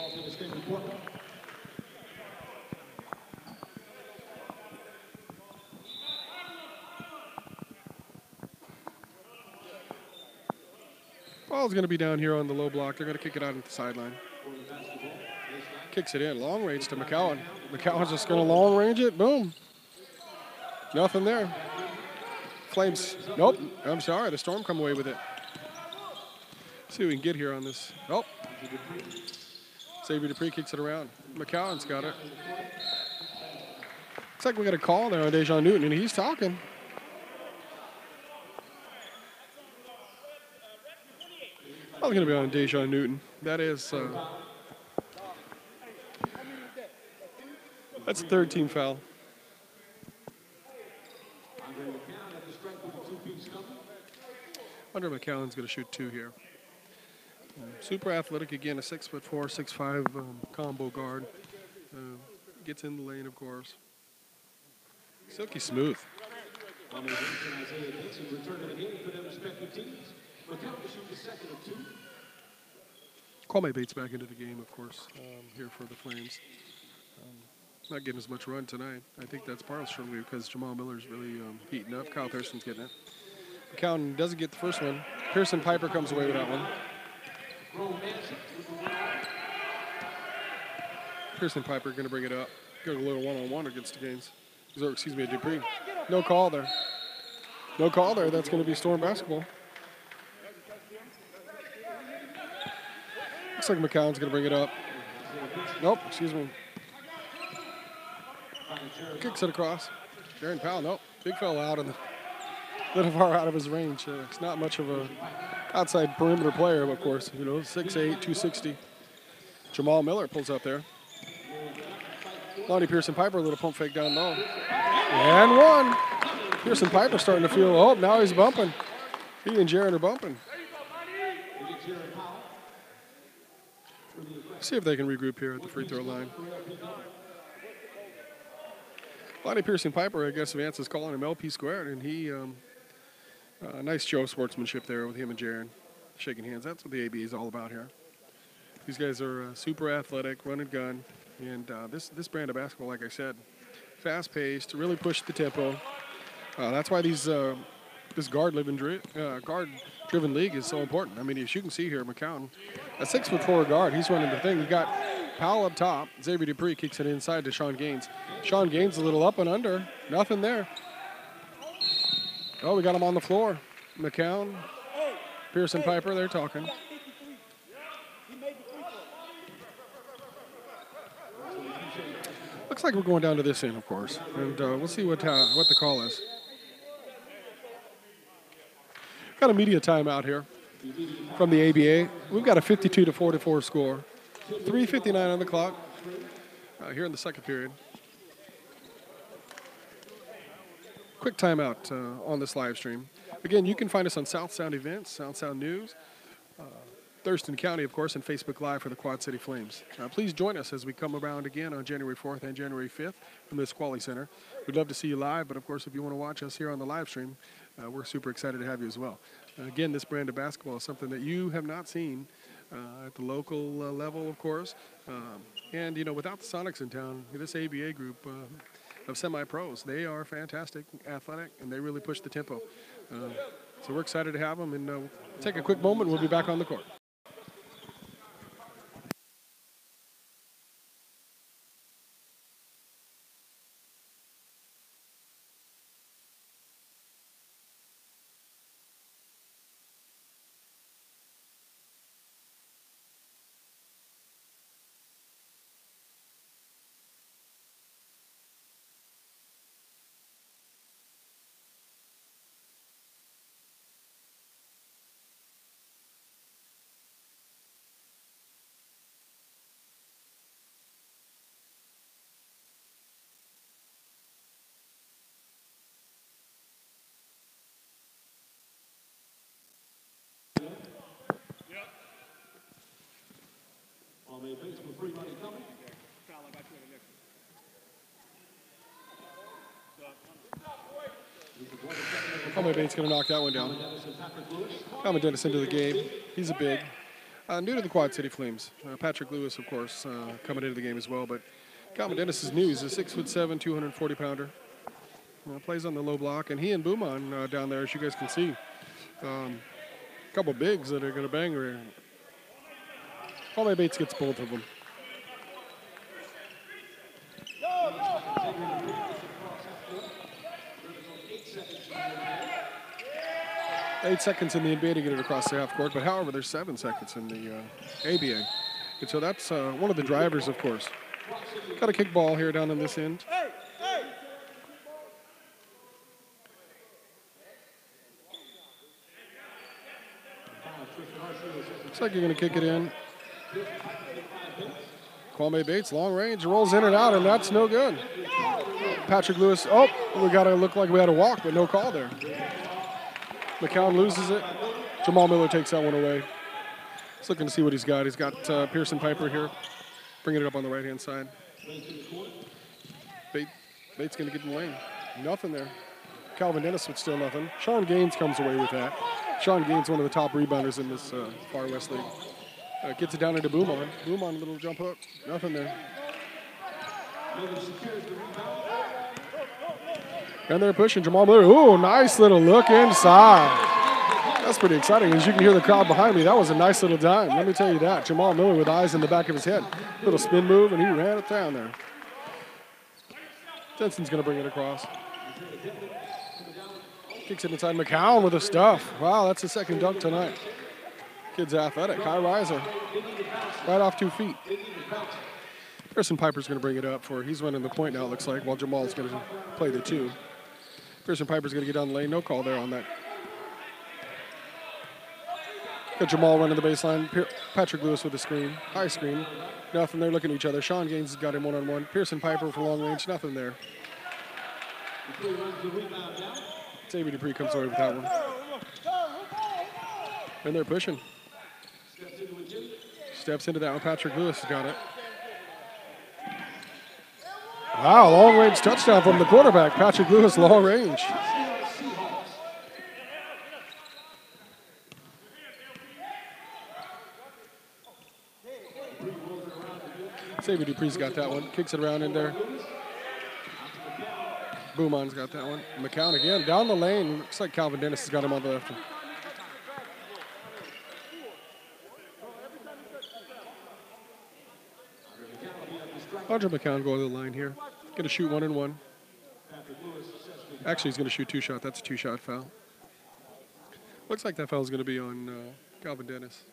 [SPEAKER 3] Ball's going to be down here on the low block. They're going to kick it out at the sideline. Kicks it in. Long range to McCowan. McCowan's just going to long range it. Boom. Nothing there. Flames. Nope. I'm sorry. The Storm come away with it. See what we can get here on this. Oh. Xavier Dupree kicks it around. McCowan's got it. Looks like we got a call there on Deshaun Newton, and he's talking. I was going to be on Deshaun Newton. That is, that's a third team foul. Andre McCowan's going to shoot two here. Super athletic again, a 6'4", 6'5" combo guard. Gets in the lane, of course. Silky smooth. Kwame Bates back into the game, of course, here for the Flames. Not getting as much run tonight. I think that's partially because Jamal Miller's really heating up. Kyle Thurston's getting it. McCowan doesn't get the first one. Pearson Piper comes away with that one. Pearson Piper going to bring it up. Got a little one-on-one against the Gaines. Or, excuse me, Dupree. No call there. No call there. That's going to be Storm basketball. Looks like McCowan's going to bring it up. Nope, excuse me. Kicks it across. Jaron Powell, nope. Big fella out in the little far out of his range. It's not much of a outside perimeter player, of course. You know, 6'8", 260. Jamal Miller pulls up there. Lonnie Pearson Piper, a little pump fake down low. And one. Pearson Piper starting to feel, oh, now he's bumping. He and Jaron are bumping. See if they can regroup here at the free throw line. Lonnie Pearson Piper, I guess Vance is calling him LP squared, and he, nice show of sportsmanship there with him and Jaron, shaking hands. That's what the ABA is all about here. These guys are super athletic, run and gun, and this brand of basketball, like I said, fast-paced, really push the tempo. That's why these this guard-driven league is so important. I mean, as you can see here, McCowan, a 6'4" guard, he's running the thing. You got Powell up top. Xavier Dupree kicks it inside to Sean Gaines. Sean Gaines a little up and under. Nothing there. Oh, we got him on the floor. McCowan, Pearson Piper, they're talking. Looks like we're going down to this end, of course. And we'll see what the call is. Got a media timeout here from the ABA. We've got a 52-44 score. 3:59 on the clock here in the second period. Quick timeout on this live stream. Again, you can find us on South Sound Events, South Sound News, Thurston County, of course, and Facebook Live for the Quad City Flames. Please join us as we come around again on January 4th and January 5th from the Nisqually Center. We'd love to see you live, but of course, if you want to watch us here on the live stream, we're super excited to have you as well. Again, this brand of basketball is something that you have not seen at the local level, of course. And, you know, without the Sonics in town, this ABA group of semi-pros. They are fantastic, athletic, and they really push the tempo. So we're excited to have them, and we'll take a quick moment. We'll be back on the court. Kwame Bates going to knock that one down. Calvin Dennis into the game. He's a big. New to the Quad City Flames. Patrick Lewis, of course, coming into the game as well. But Calvin Dennis is new. He's a 6'7", 240-pounder. Plays on the low block. And he and Bouman down there, as you guys can see. A couple bigs that are going to bang her. Kwame Bates gets both of them. Eight seconds in the NBA to get it across the half court, but however, there's 7 seconds in the ABA. And so that's one of the drivers, of course. Got a kick ball here down on this end. Looks like you're going to kick it in. Kwame Bates, long range, rolls in and out, and that's no good. Patrick Lewis, we got to look like we had a walk, but no call there. McCown loses it. Jamal Miller takes that one away. He's looking to see what he's got. He's got Pearson Piper here, bringing it up on the right-hand side. Bates going to get in the lane. Nothing there. Calvin Dennis with still nothing. Sean Gaines comes away with that. Sean Gaines, one of the top rebounders in this Far West League. Gets it down into Bouman. Bouman, little jump hook. Nothing there. And they're pushing Jamal Miller. Ooh, nice little look inside. That's pretty exciting. As you can hear the crowd behind me, that was a nice little dime. Let me tell you that. Jamal Miller with eyes in the back of his head. Little spin move, and he ran it down there. Denson's going to bring it across. Kicks it inside. McCown with the stuff. Wow, that's the second dunk tonight. Kid's athletic. High riser. Right off 2 feet. Pearson Piper's going to bring it up for, he's running the point now, it looks like, while Jamal's going to play the 2. Pearson Piper's going to get down the lane. No call there on that. Got Jamal running the baseline. Patrick Lewis with the screen. High screen. Nothing. They're looking at each other. Sean Gaines has got him one-on-one. Pearson Piper for long range. Nothing there. Xavier Dupree comes away with that one. And they're pushing. Steps into that one. Patrick Lewis has got it. Wow, long range touchdown from the quarterback. Patrick Lewis, long range. Xavier Dupree's got that one. Kicks it around in there. Bouman's got that one. McCown again, down the lane. Looks like Calvin Dennis has got him on the left. Andre McCown going to the line here. Going to shoot 1-and-1. Actually, he's going to shoot 2-shot. That's a 2-shot foul. Looks like that foul is going to be on Calvin Dennis.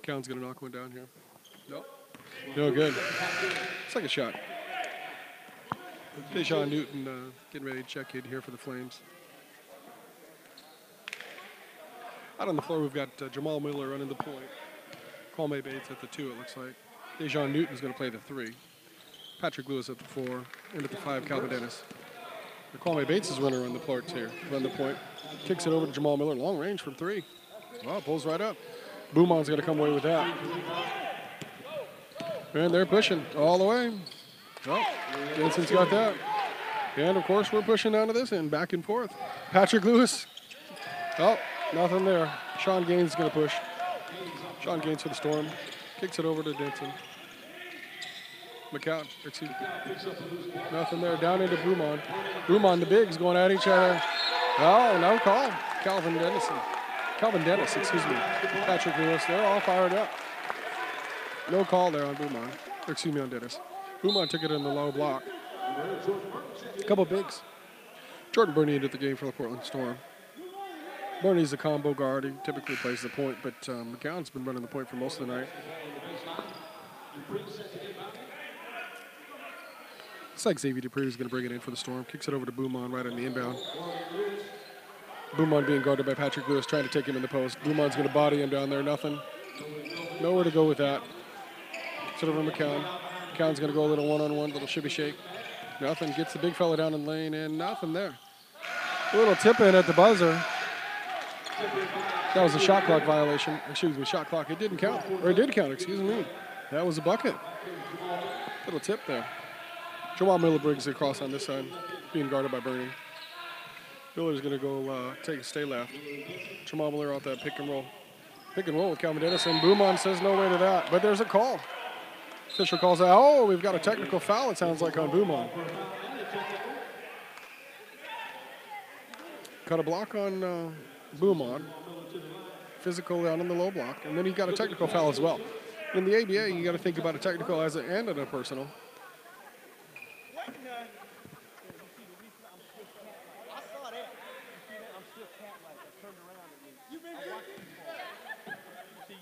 [SPEAKER 3] McCown's going to knock one down here. Nope. No good. Second shot. Dejon Newton getting ready to check in here for the Flames. Out on the floor, we've got Jamal Miller running the point. Kwame Bates at the 2, it looks like. Dejon Newton's going to play the 3. Patrick Lewis at the 4. And at the 5, Calvin Dennis. Kwame Bates is running around the point here. Run the point. Kicks it over to Jamal Miller. Long range from 3. Wow, pulls right up. Bouman's going to come away with that. And they're pushing all the way. Oh, Denson's got that. And, of course, we're pushing down to this end, back and forth. Patrick Lewis. Oh, nothing there. Sean Gaines is going to push. Sean Gaines for the Storm. Kicks it over to Denson. McCown, excuse me. Nothing there. Down into Brumon. Brumon, the bigs going at each other. Oh, no call. Calvin Dennis, excuse me. Patrick Lewis, they're all fired up. No call there on Brumon. Excuse me, on Dennis. Brumon took it in the low block. A couple bigs. Jordan Burney entered the game for the Portland Storm. Burney's a combo guard. He typically plays the point, but McCown's been running the point for most of the night. Looks like Xavier Dupree is going to bring it in for the Storm. Kicks it over to Boumon right on the inbound. Boumon being guarded by Patrick Lewis, trying to take him in the post. Boumon's going to body him down there. Nothing. Nowhere to go with that. Kicks it over to McCown. McCown's going to go a little one-on-one, little shibby shake. Nothing. Gets the big fella down in the lane, and nothing there. A little tip in at the buzzer. That was a shot clock violation. Excuse me, shot clock. It didn't count. Or it did count, excuse me. That was a bucket. Little tip there. Jamal Miller brings it across on this side, being guarded by Burney. Miller's going to go take a stay left. Jamal Miller out that pick and roll. Pick and roll with Calvin Dennis, and Boumon says no way to that. But there's a call. Fisher calls out, oh, we've got a technical foul, it sounds like, on Boumon. Cut a block on Boumon. Physical down in the low block. And then he got a technical foul as well. In the ABA, you got to think about a technical as and a personal.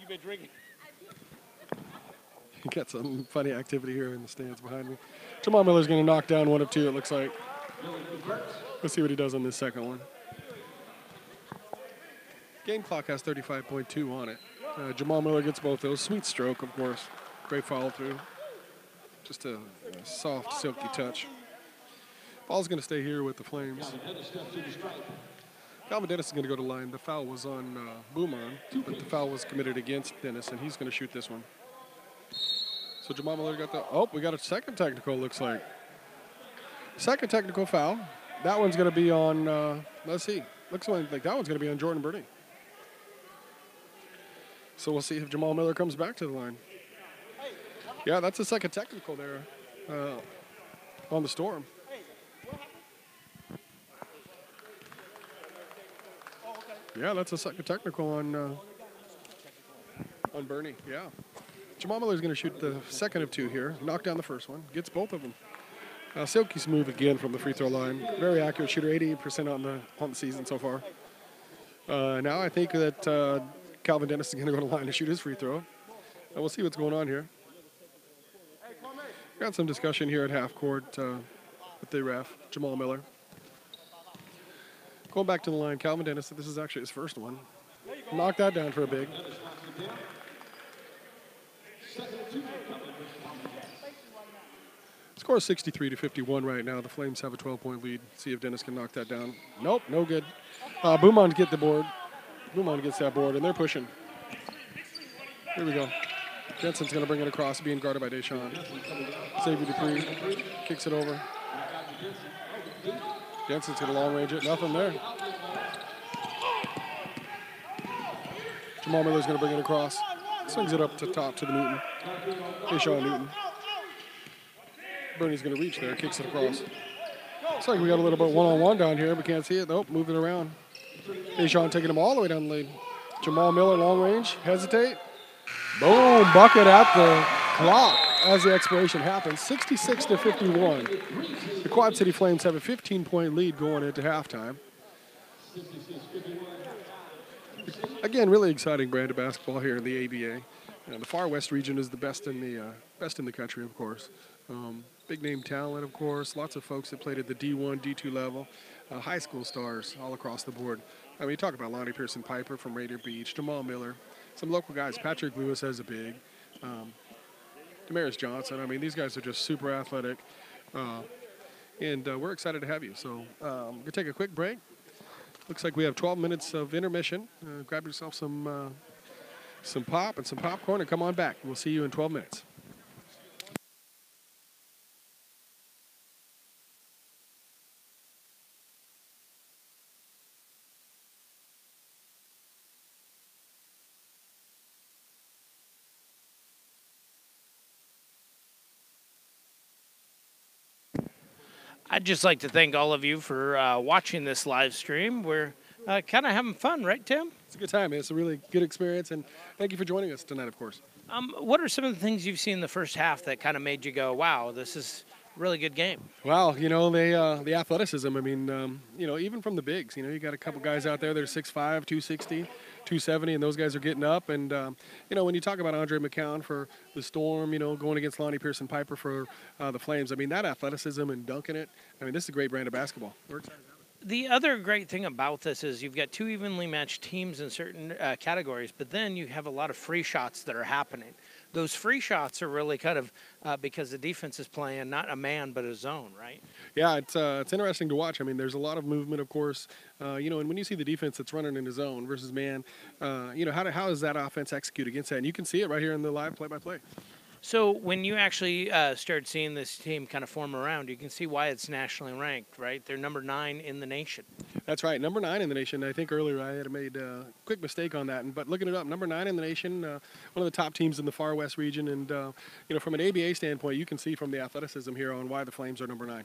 [SPEAKER 1] You've been drinking.
[SPEAKER 3] You got some funny activity here in the stands behind me. Jamal Miller's going to knock down one of two, it looks like. Let's see what he does on this second one. Game clock has 35.2 on it. Jamal Miller gets both those. Sweet stroke, of course. Great follow through. Just a soft, silky touch. Ball's going to stay here with the Flames. Calvin Dennis is going to go to line. The foul was on Boumon, but the foul was committed against Dennis, and he's going to shoot this one. So Jamal Miller got the, oh, we got a second technical, looks like. Second technical foul. That one's going to be on, let's see. Looks like that one's going to be on Jordan Burney. So we'll see if Jamal Miller comes back to the line. Yeah, that's the second technical there on the Storm. Yeah, that's a second technical on Burney, yeah. Jamal Miller's going to shoot the second of two here, knock down the first one, gets both of them. Silky smooth again from the free throw line. Very accurate shooter, 88% on the season so far. Now I think that Calvin Dennis is going to go to the line to shoot his free throw. And we'll see what's going on here. Got some discussion here at half court with the ref, Jamal Miller. Going back to the line, Calvin Dennis, this is actually his first one. Knock that down for a big. Score is 63-51 right now. The Flames have a 12-point lead. See if Dennis can knock that down. Nope, no good. Boumon get the board. Boumon gets that board, and they're pushing. Here we go. Jensen's going to bring it across, being guarded by Deshaun. Xavier Dupree kicks it over. Jensen's going to long range it. Nothing there. Jamal Miller's going to bring it across. Swings it up to top to the Newton. Deshaun Newton. Burney's going to reach there. Kicks it across. Looks like we got a little bit one-on-one down here, but can't see it. Nope, moving around. Deshaun taking him all the way down the lane. Jamal Miller, long range. Hesitate. Boom, bucket at the clock as the expiration happens. 66-51. The Quad City Flames have a 15-point lead going into halftime. Again, really exciting brand of basketball here in the ABA. The Far West region is the best in the country, of course. Big name talent, of course. Lots of folks that played at the D1, D2 level. High school stars all across the board. I mean, you talk about Lonnie Pearson Piper from Raider Beach, Jamal Miller, some local guys. Patrick Lewis has a big. Damaris Johnson. I mean, these guys are just super athletic. And we're excited to have you. So we're going to take a quick break. Looks like we have 12 minutes of intermission. Grab yourself some pop and some popcorn and come on back. We'll see you in 12 minutes.
[SPEAKER 4] I'd just like to thank all of you for watching this live stream. We're kind of having fun, right, Tim?
[SPEAKER 3] It's a good time. It's a really good experience, and thank you for joining us tonight, of course.
[SPEAKER 4] What are some of the things you've seen in the first half that kind of made you go, wow, this is a really good game?
[SPEAKER 3] Wow, the athleticism. I mean, even from the bigs, you got a couple guys out there that are 6'5", 260, 270, and those guys are getting up. And, when you talk about Andre McCown for the Storm, going against Lonnie Pearson Piper for the Flames, I mean, that athleticism and dunking it, I mean, this is a great brand of basketball. We're excited.
[SPEAKER 4] The other great thing about this is you've got two evenly matched teams in certain categories, but then you have a lot of free shots that are happening. Those free shots are really kind of because the defense is playing not a man but a zone, right?
[SPEAKER 3] Yeah, it's interesting to watch. I mean, there's a lot of movement, of course. And when you see the defense that's running in a zone versus man, how does that offense execute against that? And you can see it right here in the live play-by-play.
[SPEAKER 4] So when you actually start seeing this team kind of form around, you can see why it's nationally ranked, right? They're number 9 in the nation.
[SPEAKER 3] That's right, number 9 in the nation. I think earlier I had made a quick mistake on that, but looking it up, number 9 in the nation, one of the top teams in the Far West region. And, from an ABA standpoint, you can see from the athleticism here on why the Flames are number 9.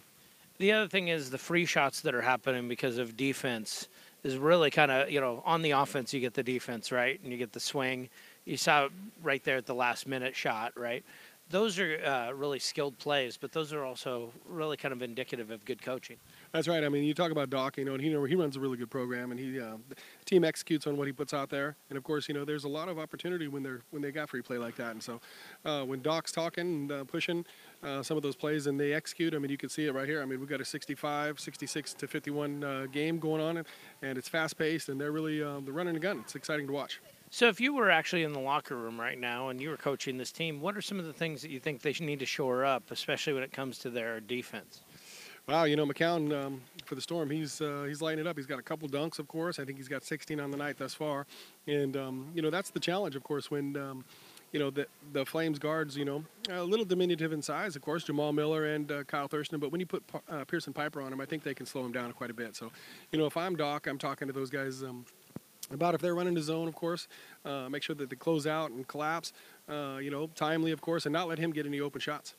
[SPEAKER 4] The other thing is the free shots that are happening because of defense is really kind of, on the offense you get the defense, right? And you get the swing. You saw it right there at the last minute shot, right? Those are really skilled plays, but those are also really kind of indicative of good coaching.
[SPEAKER 3] That's right. I mean, you talk about Doc, and he runs a really good program, and the team executes on what he puts out there. And of course, there's a lot of opportunity when they got free play like that. And so, when Doc's talking and pushing some of those plays and they execute, I mean, you can see it right here. I mean, we've got a 65, 66 to 51 game going on, and it's fast paced, and they're really they're running a gun. It's exciting to watch.
[SPEAKER 4] So if you were actually in the locker room right now and you were coaching this team, what are some of the things that you think they need to shore up, especially when it comes to their defense?
[SPEAKER 3] Wow, McCown for the Storm, he's lighting it up. He's got a couple dunks, of course. I think he's got 16 on the night thus far. And, that's the challenge, of course, when, the Flames guards, a little diminutive in size, of course, Jamal Miller and Kyle Thurston. But when you put Pearson Piper on him, I think they can slow him down quite a bit. So, if I'm Doc, I'm talking to those guys about if they're running the zone, of course, make sure that they close out and collapse, timely, of course, and not let him get any open shots.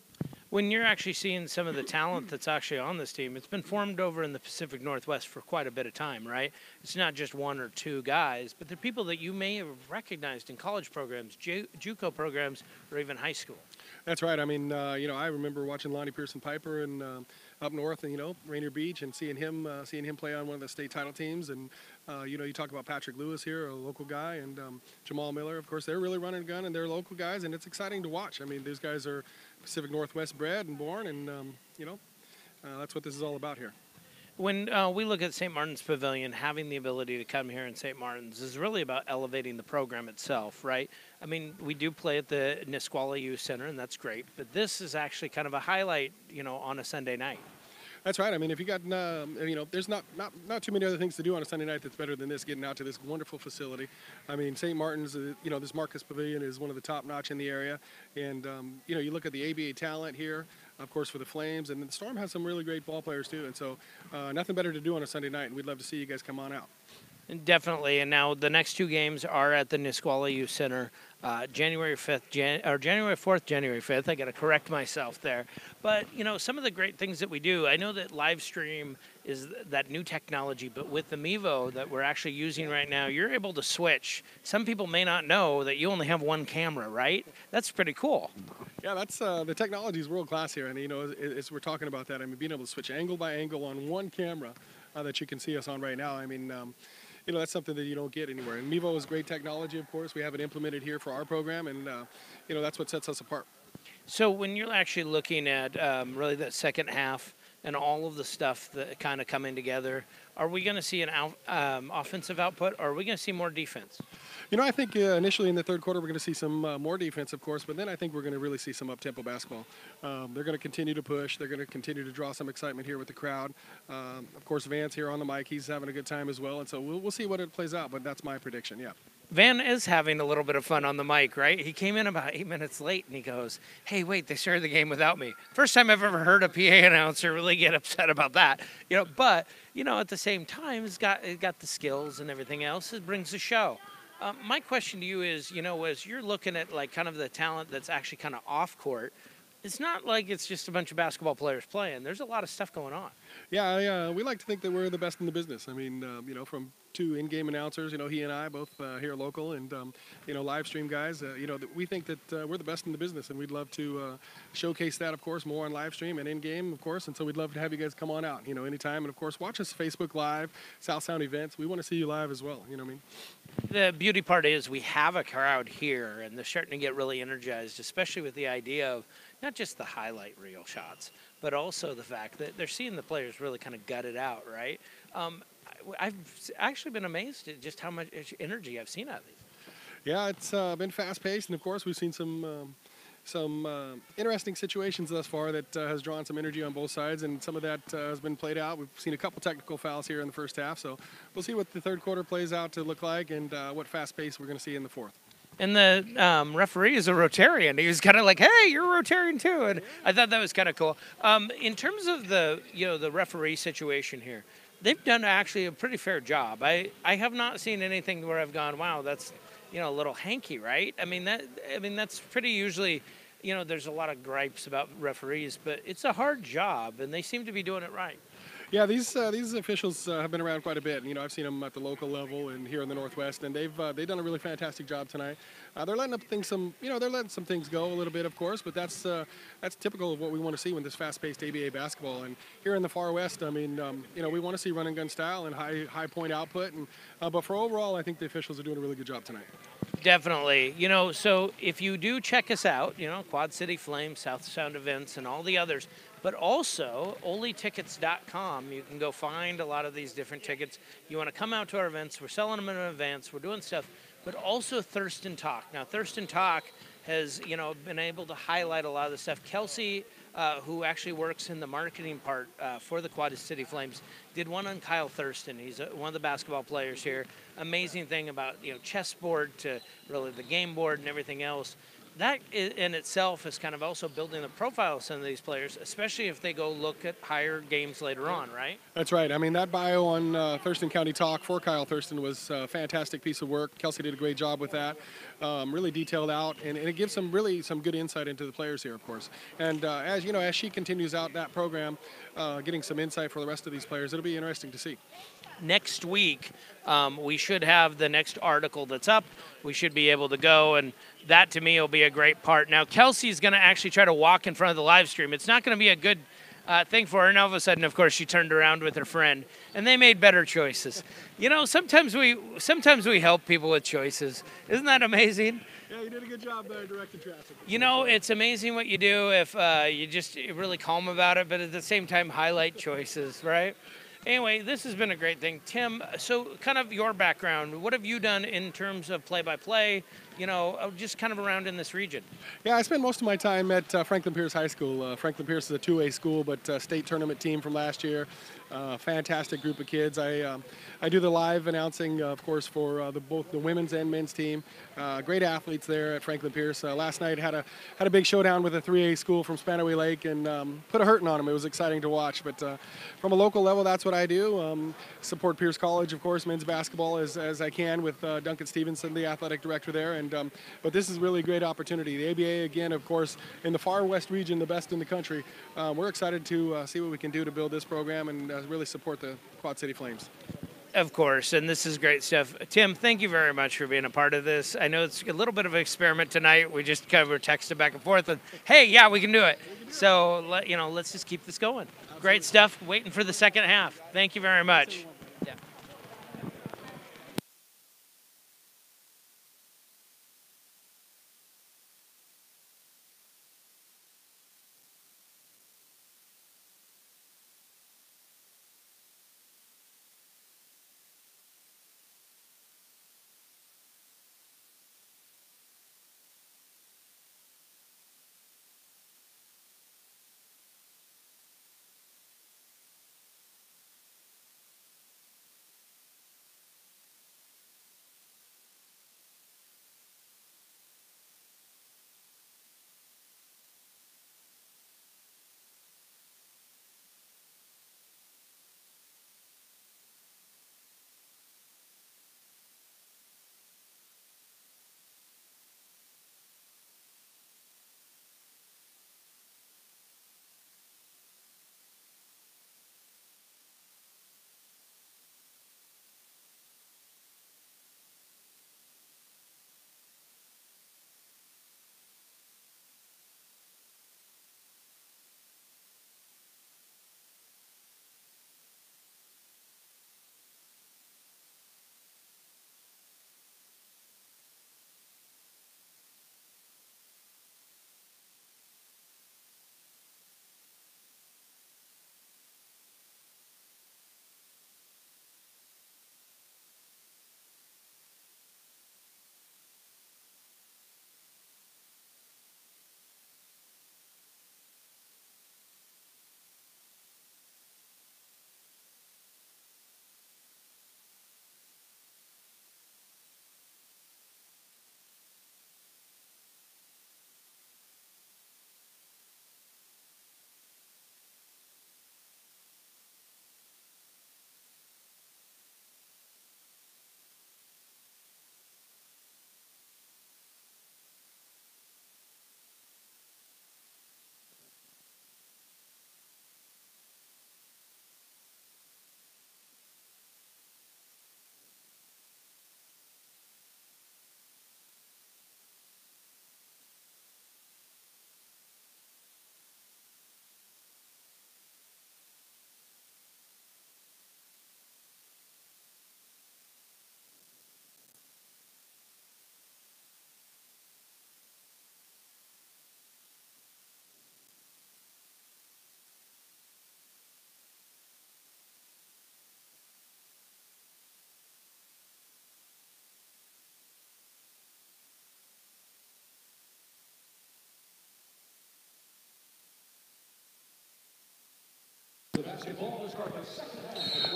[SPEAKER 4] When you're actually seeing some of the talent that's actually on this team, it's been formed over in the Pacific Northwest for quite a bit of time, right? It's not just one or two guys, but they're people that you may have recognized in college programs, JUCO programs, or even high school.
[SPEAKER 3] That's right. I mean, I remember watching Lonnie Pearson Piper and up north, and Rainier Beach, and seeing him play on one of the state title teams. And you talk about Patrick Lewis here, a local guy, and Jamal Miller. Of course, they're really running a gun, and they're local guys, and it's exciting to watch. I mean, these guys are Pacific Northwest bred and born, and that's what this is all about here.
[SPEAKER 4] When we look at St. Martin's Pavilion, having the ability to come here in St. Martin's is really about elevating the program itself, right? I mean, we do play at the Nisqually Youth Center, and that's great, but this is actually kind of a highlight, on a Sunday night.
[SPEAKER 3] That's right. I mean, if you got, there's not too many other things to do on a Sunday night that's better than this, getting out to this wonderful facility. I mean, St. Martin's, this Marcus Pavilion is one of the top notch in the area. And, you look at the ABA talent here, of course, for the Flames, and the Storm has some really great ball players too. And so nothing better to do on a Sunday night, and we'd love to see you guys come on out.
[SPEAKER 4] Definitely, and now the next two games are at the Nisqually Youth Center, January 5th, or January 4th, January 5th. I got to correct myself there. But, some of the great things that we do, I know that live stream is that new technology, but with the Mevo that we're actually using right now, you're able to switch. Some people may not know that you only have one camera, right? That's pretty cool.
[SPEAKER 3] Yeah, that's the technology is world class here, and as we're talking about that, I mean, being able to switch angle by angle on one camera that you can see us on right now. I mean, that's something that you don't get anywhere. And Mevo is great technology, of course. We have it implemented here for our program, and that's what sets us apart.
[SPEAKER 4] So when you're actually looking at really that second half and all of the stuff that kind of coming together, are we going to see an offensive output, or are we going to see more defense?
[SPEAKER 3] I think initially in the third quarter we're going to see some more defense, of course, but then I think we're going to really see some up-tempo basketball. They're going to continue to push. They're going to continue to draw some excitement here with the crowd. Of course, Van's here on the mic. He's having a good time as well, and so we'll see what it plays out, but that's my prediction, yeah.
[SPEAKER 4] Van is having a little bit of fun on the mic, right? He came in about 8 minutes late, and he goes, hey, wait, they started the game without me. First time I've ever heard a PA announcer really get upset about that. But, at the same time, it's got the skills and everything else. It brings the show. My question to you is, as you're looking at, like, kind of the talent that's actually kind of off court, It's not like it's just a bunch of basketball players playing. There's a lot of stuff going on.
[SPEAKER 3] Yeah, we like to think that we're the best in the business. I mean, from two in-game announcers, he and I both here local, and live stream guys. We think that we're the best in the business, and we'd love to showcase that, of course, more on live stream and in-game, of course. And so we'd love to have you guys come on out, anytime. And of course, watch us Facebook Live, South Sound events. We want to see you live as well. You know what I mean?
[SPEAKER 4] The beauty part is we have a crowd here, and they're starting to get really energized, especially with the idea of not just the highlight reel shots, but also the fact that they're seeing the players really kind of gut it out, right? I've actually been amazed at just how much energy I've seen out of these.
[SPEAKER 3] Yeah, it's been fast-paced, and of course, we've seen some interesting situations thus far that has drawn some energy on both sides, and some of that has been played out. We've seen a couple technical fouls here in the first half, so we'll see what the third quarter plays out to look like, and what fast pace we're going to see in the fourth.
[SPEAKER 4] And the referee is a Rotarian. He was kind of like, "Hey, you're a Rotarian too," and I thought that was kind of cool. In terms of the referee situation here, they've done actually a pretty fair job. I have not seen anything where I've gone, "Wow, that's a little hanky," right? I mean that's pretty usually. There's a lot of gripes about referees, but it's a hard job, and they seem to be doing it right.
[SPEAKER 3] Yeah, these officials have been around quite a bit. I've seen them at the local level and here in the Northwest, and they've done a really fantastic job tonight. They're letting they're letting some things go a little bit, of course, but that's typical of what we want to see with this fast-paced ABA basketball. And here in the Far West, I mean, we want to see run and gun style and high point output. And but for overall, I think the officials are doing a really good job tonight.
[SPEAKER 4] Definitely. So if you do check us out, Quad City Flames, South Sound Events, and all the others, but also olytickets.com, you can go find a lot of these different tickets. You want to come out to our events, we're selling them in advance, we're doing stuff, but also Thurston Talk. Now, Thurston Talk has, been able to highlight a lot of the stuff. Kelsey, who actually works in the marketing part for the Quad City Flames, did one on Kyle Thurston. He's one of the basketball players here. Amazing thing about, chessboard to really the game board and everything else. That in itself is kind of also building the profile of some of these players, especially if they go look at higher games later on, right?
[SPEAKER 3] That's right. I mean, that bio on Thurston County Talk for Kyle Thurston was a fantastic piece of work. Kelsey did a great job with that, really detailed out, and it gives some good insight into the players here, of course. And as she continues out that program, getting some insight for the rest of these players, it'll be interesting to see.
[SPEAKER 4] Next week, we should have the next article that's up. We should be able to go, and that to me will be a great part. Now, Kelsey's going to actually try to walk in front of the live stream. It's not going to be a good thing for her, and all of a sudden, of course, she turned around with her friend, and they made better choices. Sometimes we help people with choices. Isn't that amazing?
[SPEAKER 3] Yeah, you did a good job directing traffic.
[SPEAKER 4] It's amazing what you do if you're really calm about it, but at the same time, highlight choices, right? Anyway, this has been a great thing. Tim, so kind of your background, what have you done in terms of play-by-play, just kind of around in this region?
[SPEAKER 3] Yeah, I spent most of my time at Franklin Pierce High School. Franklin Pierce is a 2A school, but state tournament team from last year. Fantastic group of kids. I do the live announcing, of course, for both the women's and men's team. Great athletes there at Franklin Pierce. Last night had a big showdown with a 3A school from Spanaway Lake and put a hurting on them. It was exciting to watch. But from a local level, that's what I do. Support Pierce College, of course, men's basketball as I can with Duncan Stevenson, the athletic director there. And but this is really a great opportunity. The ABA, again, of course, in the Far West region, the best in the country. We're excited to see what we can do to build this program and really support the Quad City Flames.
[SPEAKER 4] Of course, and this is great stuff. Tim, thank you very much for being a part of this. I know it's a little bit of an experiment tonight. We just kind of were texting back and forth, and hey, yeah, we can do it. So, let's just keep this going. Great stuff. Waiting for the second half. Thank you very much.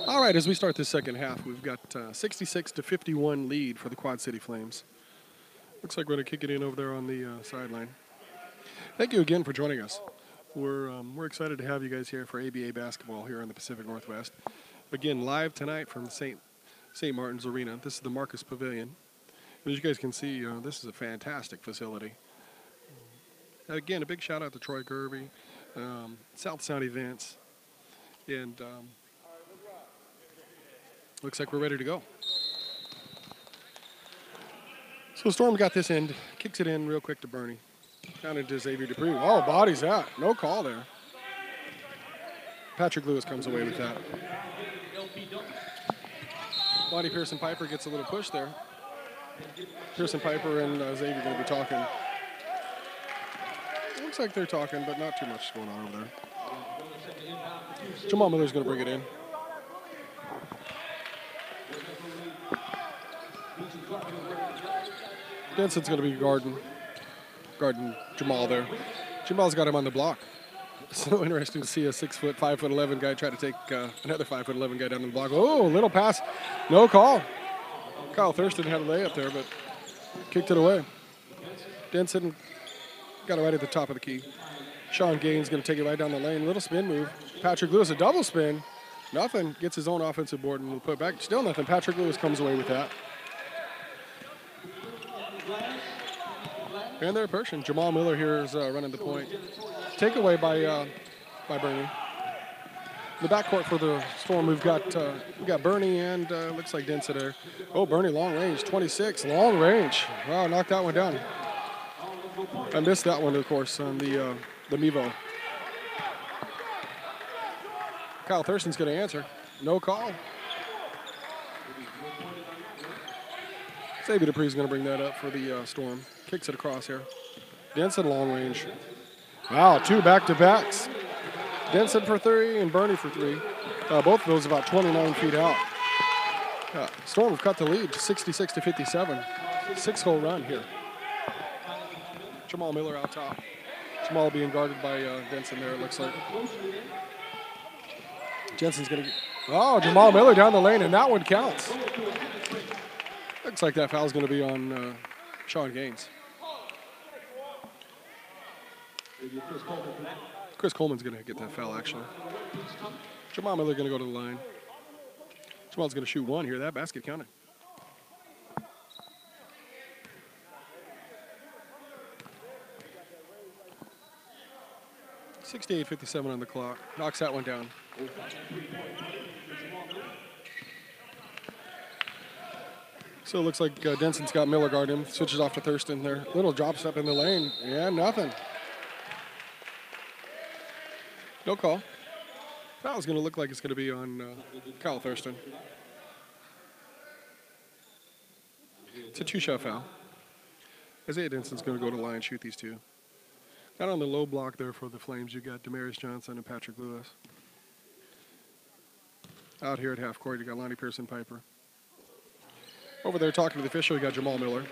[SPEAKER 3] All right, as we start this second half, we've got 66-51 lead for the Quad City Flames. Looks like we're going to kick it in over there on the sideline. Thank you again for joining us. We're excited to have you guys here for ABA basketball here in the Pacific Northwest. Again, live tonight from St. Martin's Arena. This is the Marcus Pavilion. As you guys can see, this is a fantastic facility. Again, a big shout out to Troy Kirby, South Sound Events, and looks like we're ready to go. So Storm got this end, kicks it in real quick to Bernie. Down into Xavier Dupree. Oh, bodies out. No call there. Patrick Lewis comes away with that. Lonnie Pearson Piper gets a little push there. Pearson Piper and Xavier going to be talking. Looks like they're talking, but not too much going on over there. Jamal Miller's going to bring it in. Denson's going to be guarding Jamal there. Jamal's got him on the block. So interesting to see a 5'11" guy try to take another 5'11" guy down the block. Oh, little pass. No call. Kyle Thurston had a layup there, but kicked it away. Denson got it right at the top of the key. Sean Gaines going to take it right down the lane. Little spin move. Patrick Lewis, a double spin. Nothing. Gets his own offensive board and will put it back. Still nothing. Patrick Lewis comes away with that. And their person, Jamal Miller here is running the point. Takeaway by Bernie. In the backcourt for the Storm, we got Bernie and looks like Denson there. Oh, Bernie long range, 26, long range. Wow, knocked that one down. I missed that one, of course, on the Mevo. Kyle Thurston's going to answer. No call. Xavier Dupree's going to bring that up for the Storm. Kicks it across here. Denson long range. Wow, 2 back-to-backs. Denson for 3 and Bernie for 3. Both of those about 29 feet out. Storm have cut the lead to 66-57. 6-hole run here. Jamal Miller out top. Jamal being guarded by Denson there, it looks like. Jensen's going to get... Oh, Jamal Miller down the lane, and that one counts. Looks like that foul's going to be on Sean Gaines. Chris Coleman's going to get that foul, actually. Jamal Miller going to go to the line. Jamal's going to shoot one here. That basket counted. .58:57 on the clock. Knocks that one down. So it looks like Denson's got Miller guard him. Switches off to Thurston there. Little drop step in the lane. Yeah, nothing. No call. Foul's going to look like it's going to be on Kyle Thurston. It's a 2-shot foul. Isaiah Denson's going to go to the line and shoot these two. Out on the low block there for the Flames, you got Demarius Johnson and Patrick Lewis. Out here at half court, you got Lonnie Pearson Piper. Over there talking to the official, you got Jamal Miller.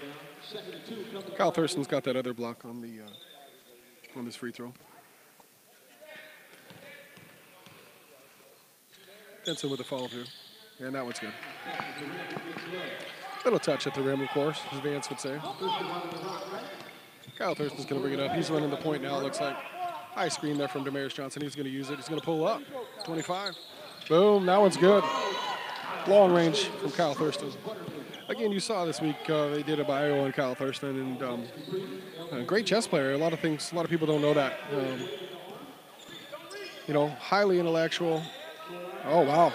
[SPEAKER 3] Kyle Thurston's got that other block on this free throw. Denson with a follow through, and that one's good. Little touch at the rim, of course, as Vance would say. Kyle Thurston's going to bring it up. He's running the point now, it looks like. High screen there from Demarius Johnson. He's going to use it. He's going to pull up. 25. Boom, that one's good. Long range from Kyle Thurston. Again, you saw this week they did a bio on Kyle Thurston, and great chess player. A lot of people don't know that. Highly intellectual. Oh, wow.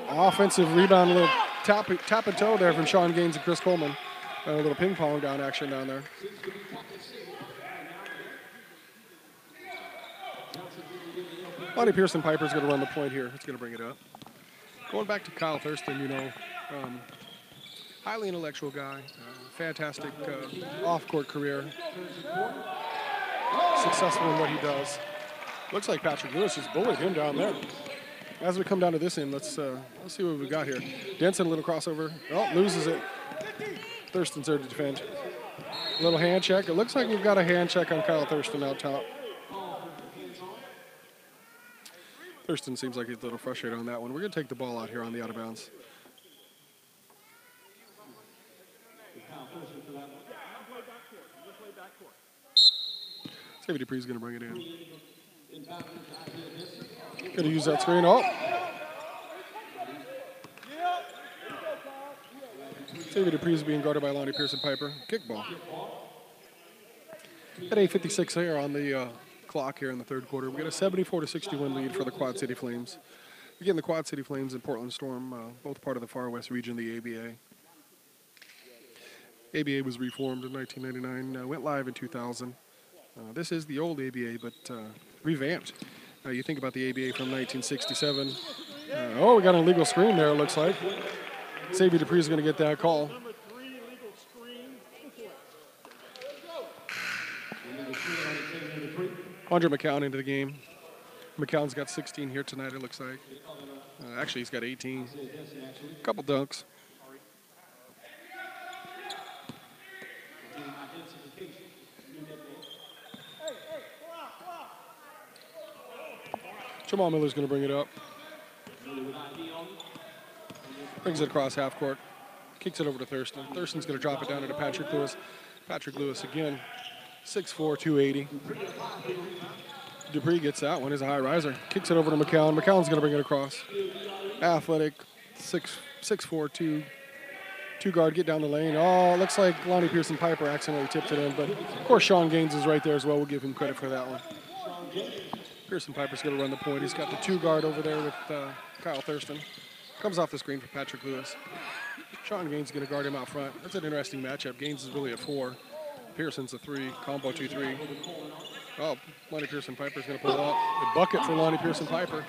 [SPEAKER 3] Offensive rebound, a little tap and toe there from Sean Gaines and Chris Coleman. A little ping pong down action down there. Lonnie Pearson Piper's going to run the point here. He's going to bring it up. Going back to Kyle Thurston, highly intellectual guy, fantastic off-court career, successful in what he does. Looks like Patrick Lewis just bullied him down there. As we come down to this end, let's see what we got here. Denson, a little crossover. Oh, loses it. Thurston's there to defend. A little hand check. It looks like we've got a hand check on Kyle Thurston out top. Thurston seems like he's a little frustrated on that one. We're going to take the ball out here on the out of bounds. Xavier Dupree's going to bring it in. Going to use that screen. Oh! Xavier Dupree's being guarded by Lonnie Pearson-Piper. Kickball. At 8:56 here on the clock here in the third quarter. We got a 74-61 lead for the Quad City Flames. Again, the Quad City Flames and Portland Storm, both part of the Far West region of the ABA. ABA was reformed in 1999, went live in 2000. This is the old ABA, but revamped. You think about the ABA from 1967. Oh, we got an illegal screen there, it looks like. Xavier Dupree is going to get that call. Andre McCown into the game. McCown's got 16 here tonight, it looks like. Actually, he's got 18. A couple dunks. Jamal Miller's going to bring it up. Brings it across half court. Kicks it over to Thurston. Thurston's going to drop it down into Patrick Lewis. Patrick Lewis again, 6'4", 280. Dupree gets that one. He's a high riser. Kicks it over to McCown. McCown's going to bring it across. Athletic, 6'4", 2 guard, get down the lane. Oh, it looks like Lonnie Pearson-Piper accidentally tipped it in, but of course Sean Gaines is right there as well. We'll give him credit for that one. Pearson-Piper's going to run the point. He's got the 2 guard over there with Kyle Thurston. Comes off the screen for Patrick Lewis. Sean Gaines is going to guard him out front. That's an interesting matchup. Gaines is really a 4. Pearson's a 3. Combo 2-3. Oh, Lonnie Pearson-Piper's going to pull up. A bucket for Lonnie Pearson-Piper.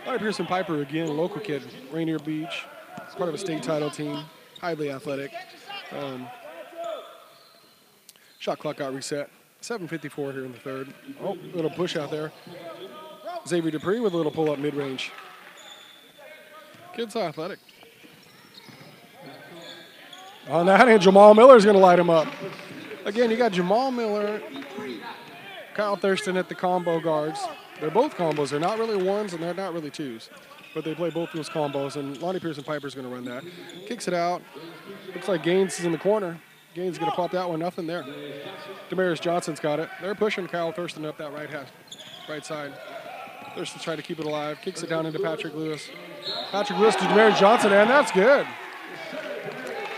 [SPEAKER 3] Lonnie Pearson-Piper, again, a local kid. Rainier Beach. Part of a state title team. Highly athletic. Shot clock got reset. 7:54 here in the third. Oh, little push out there. Xavier Dupree with a little pull-up mid-range. Kid's athletic. On that end, Jamal Miller's going to light him up. Again, you got Jamal Miller, Kyle Thurston at the combo guards. They're both combos. They're not really 1s and they're not really 2s. But they play both those combos, and Lonnie Pearson-Piper's going to run that. Kicks it out. Looks like Gaines is in the corner. Gaines is going to pop that one. Nothing there. Demarius Johnson's got it. They're pushing Kyle Thurston up that right side. Thurston's trying to keep it alive. Kicks it down into Patrick Lewis. Patrick Lewis to Demarius Johnson, and that's good.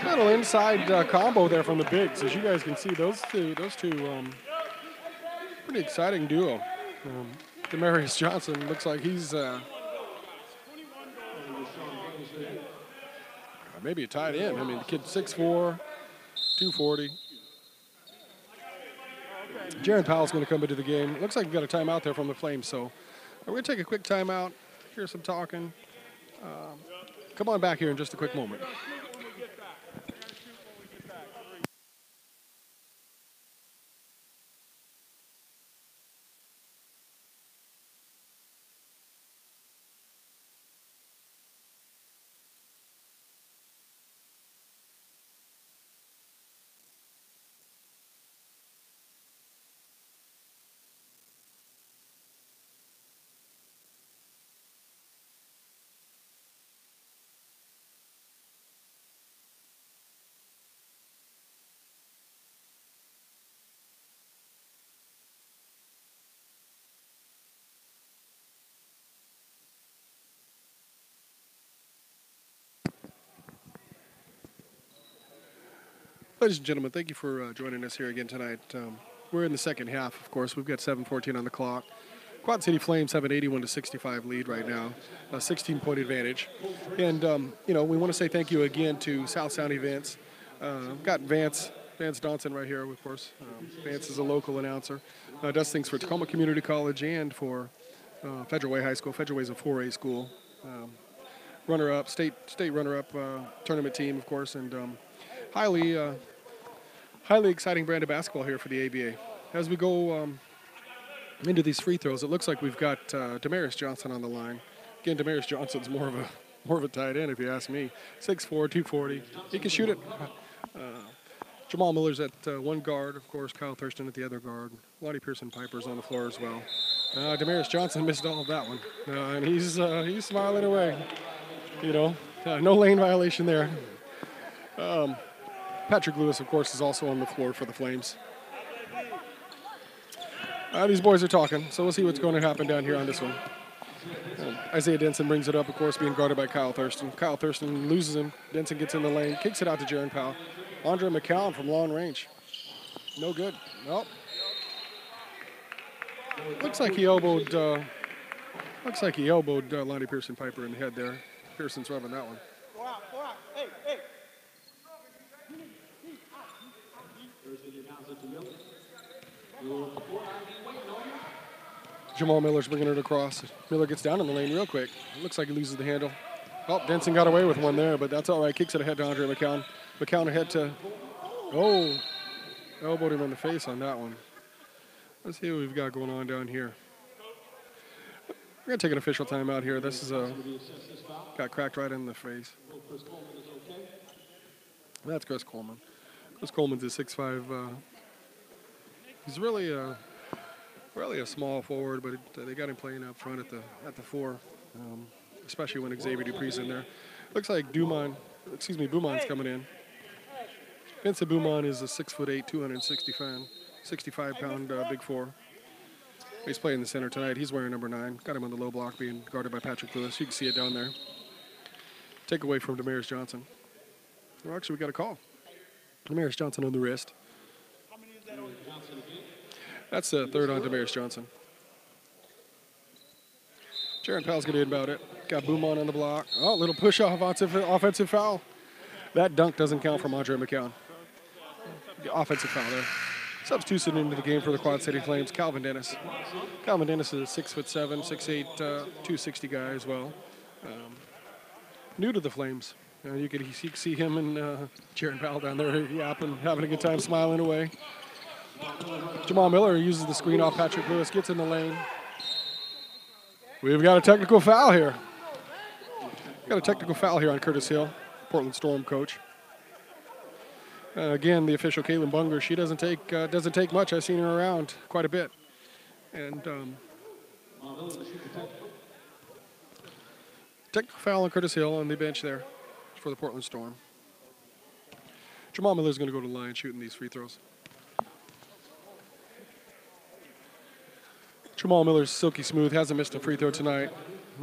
[SPEAKER 3] Little inside combo there from the bigs. As you guys can see, those two, pretty exciting duo. Demarius Johnson looks like he's maybe a tight end. I mean, the kid's 6'4", 240. Jaron Powell's going to come into the game. Looks like we've got a timeout there from the Flames, so we're going to take a quick timeout, hear some talking. Come on back here in just a quick moment. Ladies and gentlemen, thank you for joining us here again tonight. We're in the second half, of course. We've got 7:14 on the clock. Quad City Flames have an 81-65 lead right now, a 16-point advantage. And, we want to say thank you again to South Sound Events. Got Vance Donson right here, of course. Vance is a local announcer. Does things for Tacoma Community College and for Federal Way High School. Federal Way is a 4A school. Runner-up, state runner-up tournament team, of course, and highly exciting brand of basketball here for the ABA. As we go into these free throws, it looks like we've got Demarius Johnson on the line. Again, Demarius Johnson's more of a tight end, if you ask me. 6'4", 240. He can shoot it. Jamal Miller's at one guard, of course. Kyle Thurston at the other guard. Lonnie Pearson-Piper's on the floor as well. Damaris Johnson missed all of that one, and he's smiling away. You know, no lane violation there. Patrick Lewis, of course, is also on the floor for the Flames. These boys are talking, so we'll see what's going to happen down here on this one. Isaiah Denson brings it up, of course, being guarded by Kyle Thurston. Kyle Thurston loses him. Denson gets in the lane, kicks it out to Jaron Powell. Andre McCown from long range. No good. Nope. Looks like he elbowed Lonnie Pearson Piper in the head there. Pearson's rubbing that one. Jamal Miller's bringing it across. Miller gets down in the lane real quick. Looks like he loses the handle. Oh, Denson got away with one there, but that's all right. Kicks it ahead to Andre McCown. McCown ahead to, elbowed him in the face on that one. Let's see what we've got going on down here. We're going to take an official timeout here. This is got cracked right in the face. That's Chris Coleman. Chris Coleman's a 6'5". He's really a small forward, but they got him playing up front at the 4, especially when Xavier Dupree's in there. Looks like Beaumont's coming in. Vincent Beaumont is a 6'8", 265-pound big 4. He's playing the center tonight. He's wearing number 9. Got him on the low block, being guarded by Patrick Lewis. You can see it down there. Take away from Damaris Johnson. Well, actually, we got a call. Damaris Johnson on the wrist. That's the third on Damaris Johnson. Jaron Powell's going to inbound it. Got Beaumont on the block. Oh, little push-off offensive foul. That dunk doesn't count from Andre McCown. The offensive foul there. Substitution into the game for the Quad City Flames, Calvin Dennis. Calvin Dennis is a 6'7", 6'8", 260 guy as well. New to the Flames. You can see him and Jaron Powell down there yapping, having a good time, smiling away. Jamal Miller uses the screen off Patrick Lewis, gets in the lane. We've got a technical foul here. Got a technical foul here on Curtis Hill, Portland Storm coach. Again, the official, Caitlin Bunger, she doesn't take much. I've seen her around quite a bit. And technical foul on Curtis Hill on the bench there for the Portland Storm. Jamal Miller's going to go to the line shooting these free throws. Jamal Miller's silky smooth, hasn't missed a free throw tonight.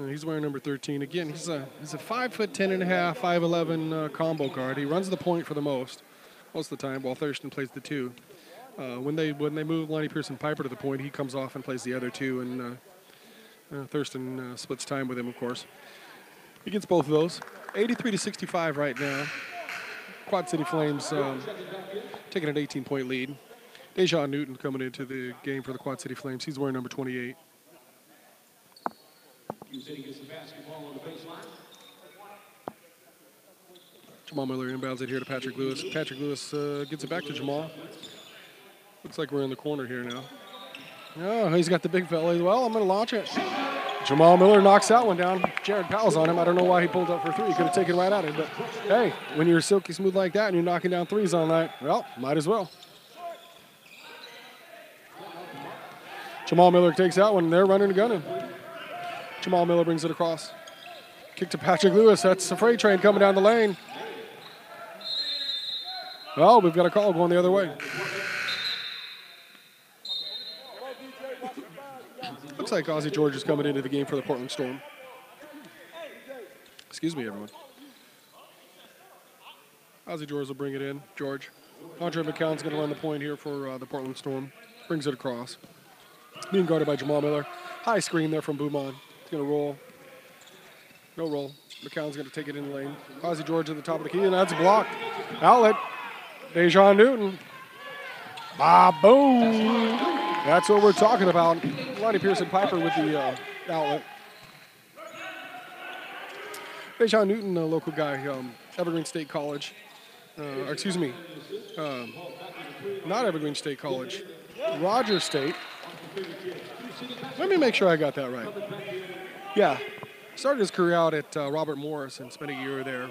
[SPEAKER 3] He's wearing number 13. Again, he's a 5'10.5", 5'11" combo guard. He runs the point for the most of the time, while Thurston plays the 2. When they move Lonnie Pearson Piper to the point, he comes off and plays the other 2, and Thurston splits time with him, of course. He gets both of those. 83-65 right now. Quad City Flames taking an 18-point lead. Dejan Newton coming into the game for the Quad City Flames. He's wearing number 28. Jamal Miller inbounds it here to Patrick Lewis. Patrick Lewis gets it back to Jamal. Looks like we're in the corner here now. Oh, he's got the big fella. Well, I'm going to launch it. Jamal Miller knocks that one down. Jared Powell's on him. I don't know why he pulled up for 3. He could have taken right at it. But, hey, when you're silky smooth like that and you're knocking down 3s all night, well, might as well. Jamal Miller takes that one, and they're running and gunning. Jamal Miller brings it across. Kick to Patrick Lewis. That's the freight train coming down the lane. Oh, we've got a call going the other way. Looks like Ozzie George is coming into the game for the Portland Storm. Excuse me, everyone. Ozzie George will bring it in. George. Andre McCown's going to run the point here for the Portland Storm. Brings it across. Being guarded by Jamal Miller. High screen there from Beaumont. He's going to roll. No roll. McCown's going to take it in the lane. Ozzie George at the top of the key, and that's blocked. Outlet. Dejan Newton. Boom. That's what we're talking about. Lonnie Pearson Piper with the outlet. Dejan Newton, a local guy, Evergreen State College. Not Evergreen State College. Rogers State. Let me make sure I got that right. Yeah. Started his career out at Robert Morris and spent a year there.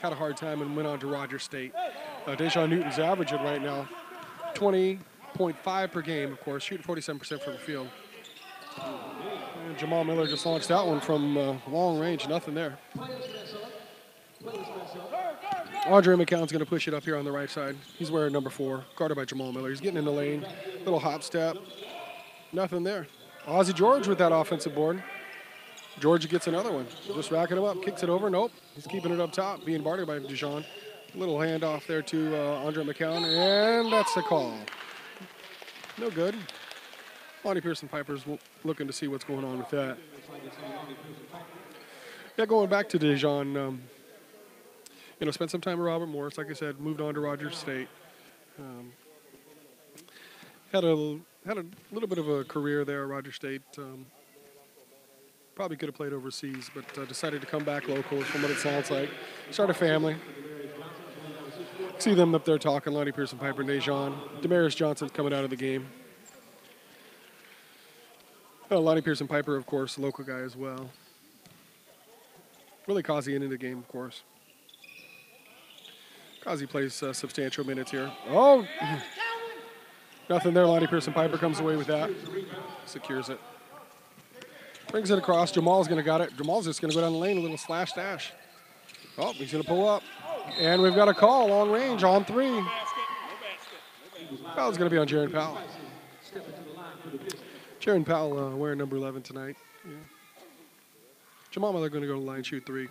[SPEAKER 3] Had a hard time and went on to Rogers State. Dejan Newton's averaging right now 20.5 per game, of course, shooting 47% from the field. And Jamal Miller just launched that one from long range. Nothing there. Andre McCown's going to push it up here on the right side. He's wearing number 4, guarded by Jamal Miller. He's getting in the lane. Little hop step. Nothing there. Ozzie George with that offensive board. George gets another one. Just racking him up. Kicks it over. Nope. He's keeping it up top. Being guarded by Dijon. Little handoff there to Andre McCown. And that's a call. No good. Lonnie Pearson Piper's looking to see what's going on with that. Yeah, going back to Dijon, spent some time with Robert Morris. Like I said, moved on to Rogers State. Had a little bit of a career there at Rogers State. Probably could have played overseas, but decided to come back local from what it sounds like. Start a family. See them up there talking, Lonnie Pearson Piper and Dijon. Damaris Johnson's coming out of the game. Lonnie Pearson Piper, of course, a local guy as well. Willie Causey into the game, of course. Causey plays substantial minutes here. Oh! Nothing there. Lonnie Pearson Piper comes away with that. Secures it. Brings it across. Jamal's going to got it. Jamal's just going to go down the lane, a little slash dash. Oh, he's going to pull up. And we've got a call long range on 3. Foul's going to be on Jaron Powell. Jaron Powell wearing number 11 tonight. Yeah. Jamal Miller going to go to the line, shoot 3.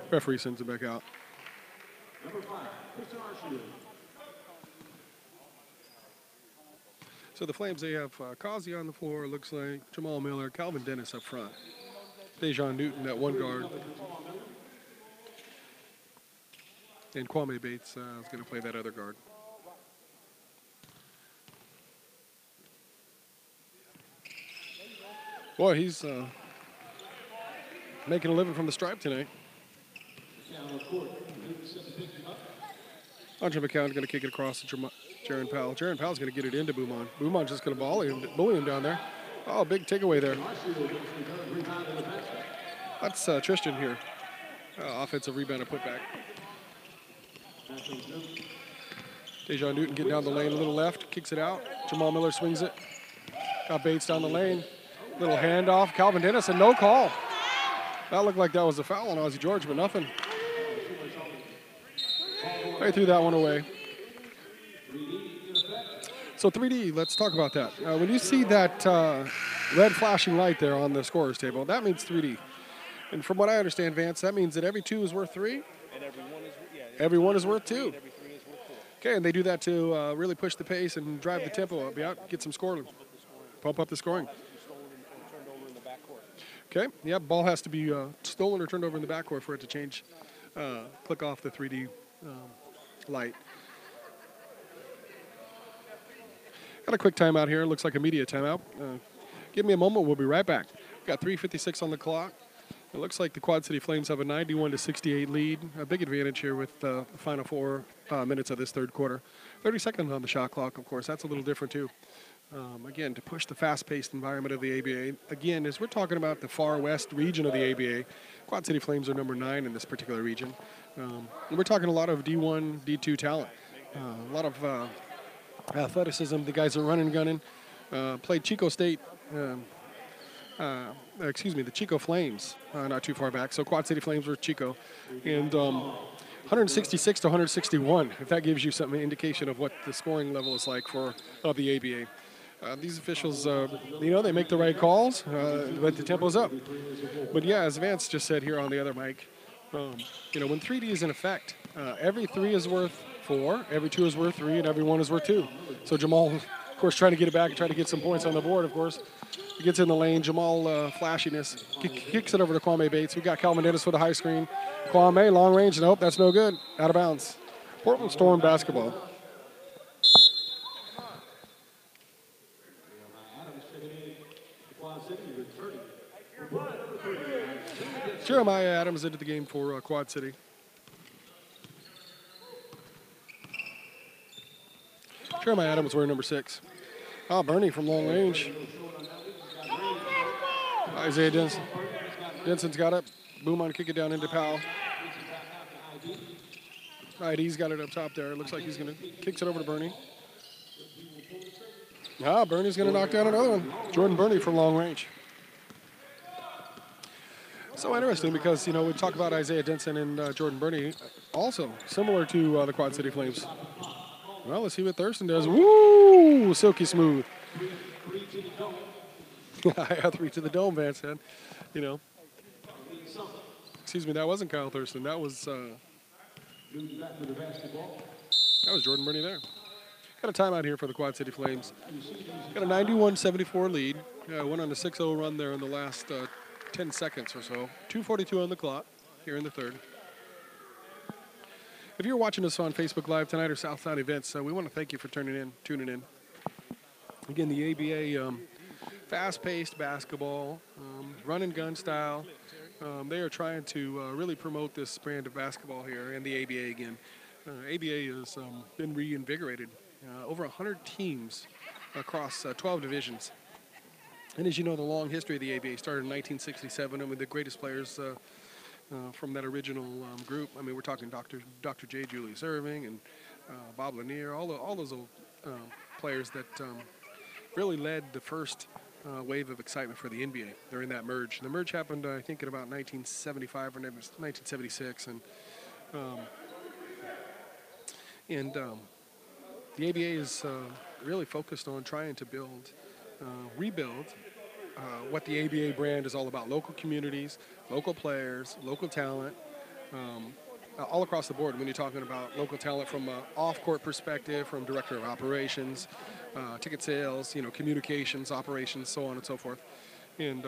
[SPEAKER 3] Referee sends it back out. So the Flames, they have Causey on the floor, looks like Jamal Miller, Calvin Dennis up front. Dejon Newton at 1 guard. And Kwame Bates is going to play that other guard. Boy, he's making a living from the stripe tonight. Andre McCown going to kick it across to Jaron Powell. Jaron Powell's going to get it into Beaumont. Beaumont's just going to bully him down there. Oh, big takeaway there. That's Tristan here. Offensive rebound and putback. Dejon Newton getting down the lane, a little left, kicks it out. Jamal Miller swings it. Got Bates down the lane. Little handoff. Calvin Dennis, and no call. That looked like that was a foul on Ozzie George, but nothing. They threw that one away. So 3D, let's talk about that. When you see that red flashing light there on the scorer's table, that means 3D. And from what I understand, Vance, that means that every 2 is worth 3?
[SPEAKER 1] And
[SPEAKER 3] every 1 is worth 2.
[SPEAKER 1] Every 3 is worth 4.
[SPEAKER 3] Okay, and they do that to really push the pace and drive the tempo up, get some scoring. Pump up the scoring. Okay, yeah, ball has to be stolen or turned over in the backcourt for it to change, click off the 3D light. Got a quick timeout here. Looks like a media timeout. Give me a moment. We'll be right back. Got 3:56 on the clock. It looks like the Quad City Flames have a 91-68 lead. A big advantage here with the final 4 minutes of this third quarter. 30 seconds on the shot clock, of course. That's a little different, too. Again, to push the fast-paced environment of the ABA. Again, as we're talking about the far west region of the ABA, Quad City Flames are number 9 in this particular region. And we're talking a lot of D1, D2 talent. A lot of athleticism. The guys are running, gunning. Played Chico State, the Chico Flames, not too far back. So Quad City Flames were Chico. And 166 to 161, if that gives you some indication of what the scoring level is like for the ABA. These officials, they make the right calls, but the tempo's up. But yeah, as Vance just said here on the other mic, when 3D is in effect, every 3 is worth 4, every 2 is worth 3, and every 1 is worth 2. So Jamal, of course, trying to get it back and trying to get some points on the board, of course. He gets in the lane. Jamal, flashiness, kicks it over to Kwame Bates. We got Calvin Dennis with a high screen. Kwame, long range. Nope, that's no good. Out of bounds. Portland Storm basketball. Jeremiah Adams into the game for Quad City. Jeremiah Adams wearing number 6. Oh, Bernie from long range. Isaiah Denson. Denson's got it. Boom on, kick it down into Powell. ID's got it up top there. Looks like he's going to kicks it over to Bernie. Ah, Bernie's going to knock down another one. Jordan Bernie from long range. So interesting because, you know, we talk about Isaiah Denson and Jordan Bernie, also similar to the Quad City Flames. Well, let's see what Thurston does. Woo! Silky smooth. Yeah, 3 to the dome, Vance said. You know. Excuse me, that wasn't Kyle Thurston. That was Jordan Bernie there. Got a timeout here for the Quad City Flames. Got a 91-74 lead. Went on a 6-0 run there in the last 10 seconds or so. 2:42 on the clock here in the third. If you're watching us on Facebook Live tonight or Southside Events, we want to thank you for tuning in. Again, the ABA fast-paced basketball, run and gun style. They are trying to really promote this brand of basketball here, and the ABA again. ABA has been reinvigorated. Over 100 teams across 12 divisions. And as you know, the long history of the ABA started in 1967, and with the greatest players from that original group. I mean, we're talking Dr. J. Julius Erving and Bob Lanier, all those old players that really led the first wave of excitement for the NBA during that merge. The merge happened, I think, in about 1975 or 1976, and the ABA is really focused on trying to rebuild what the ABA brand is all about. Local communities, local players, local talent, all across the board. When you're talking about local talent from an off-court perspective, from director of operations, ticket sales, you know, communications, operations, so on and so forth. And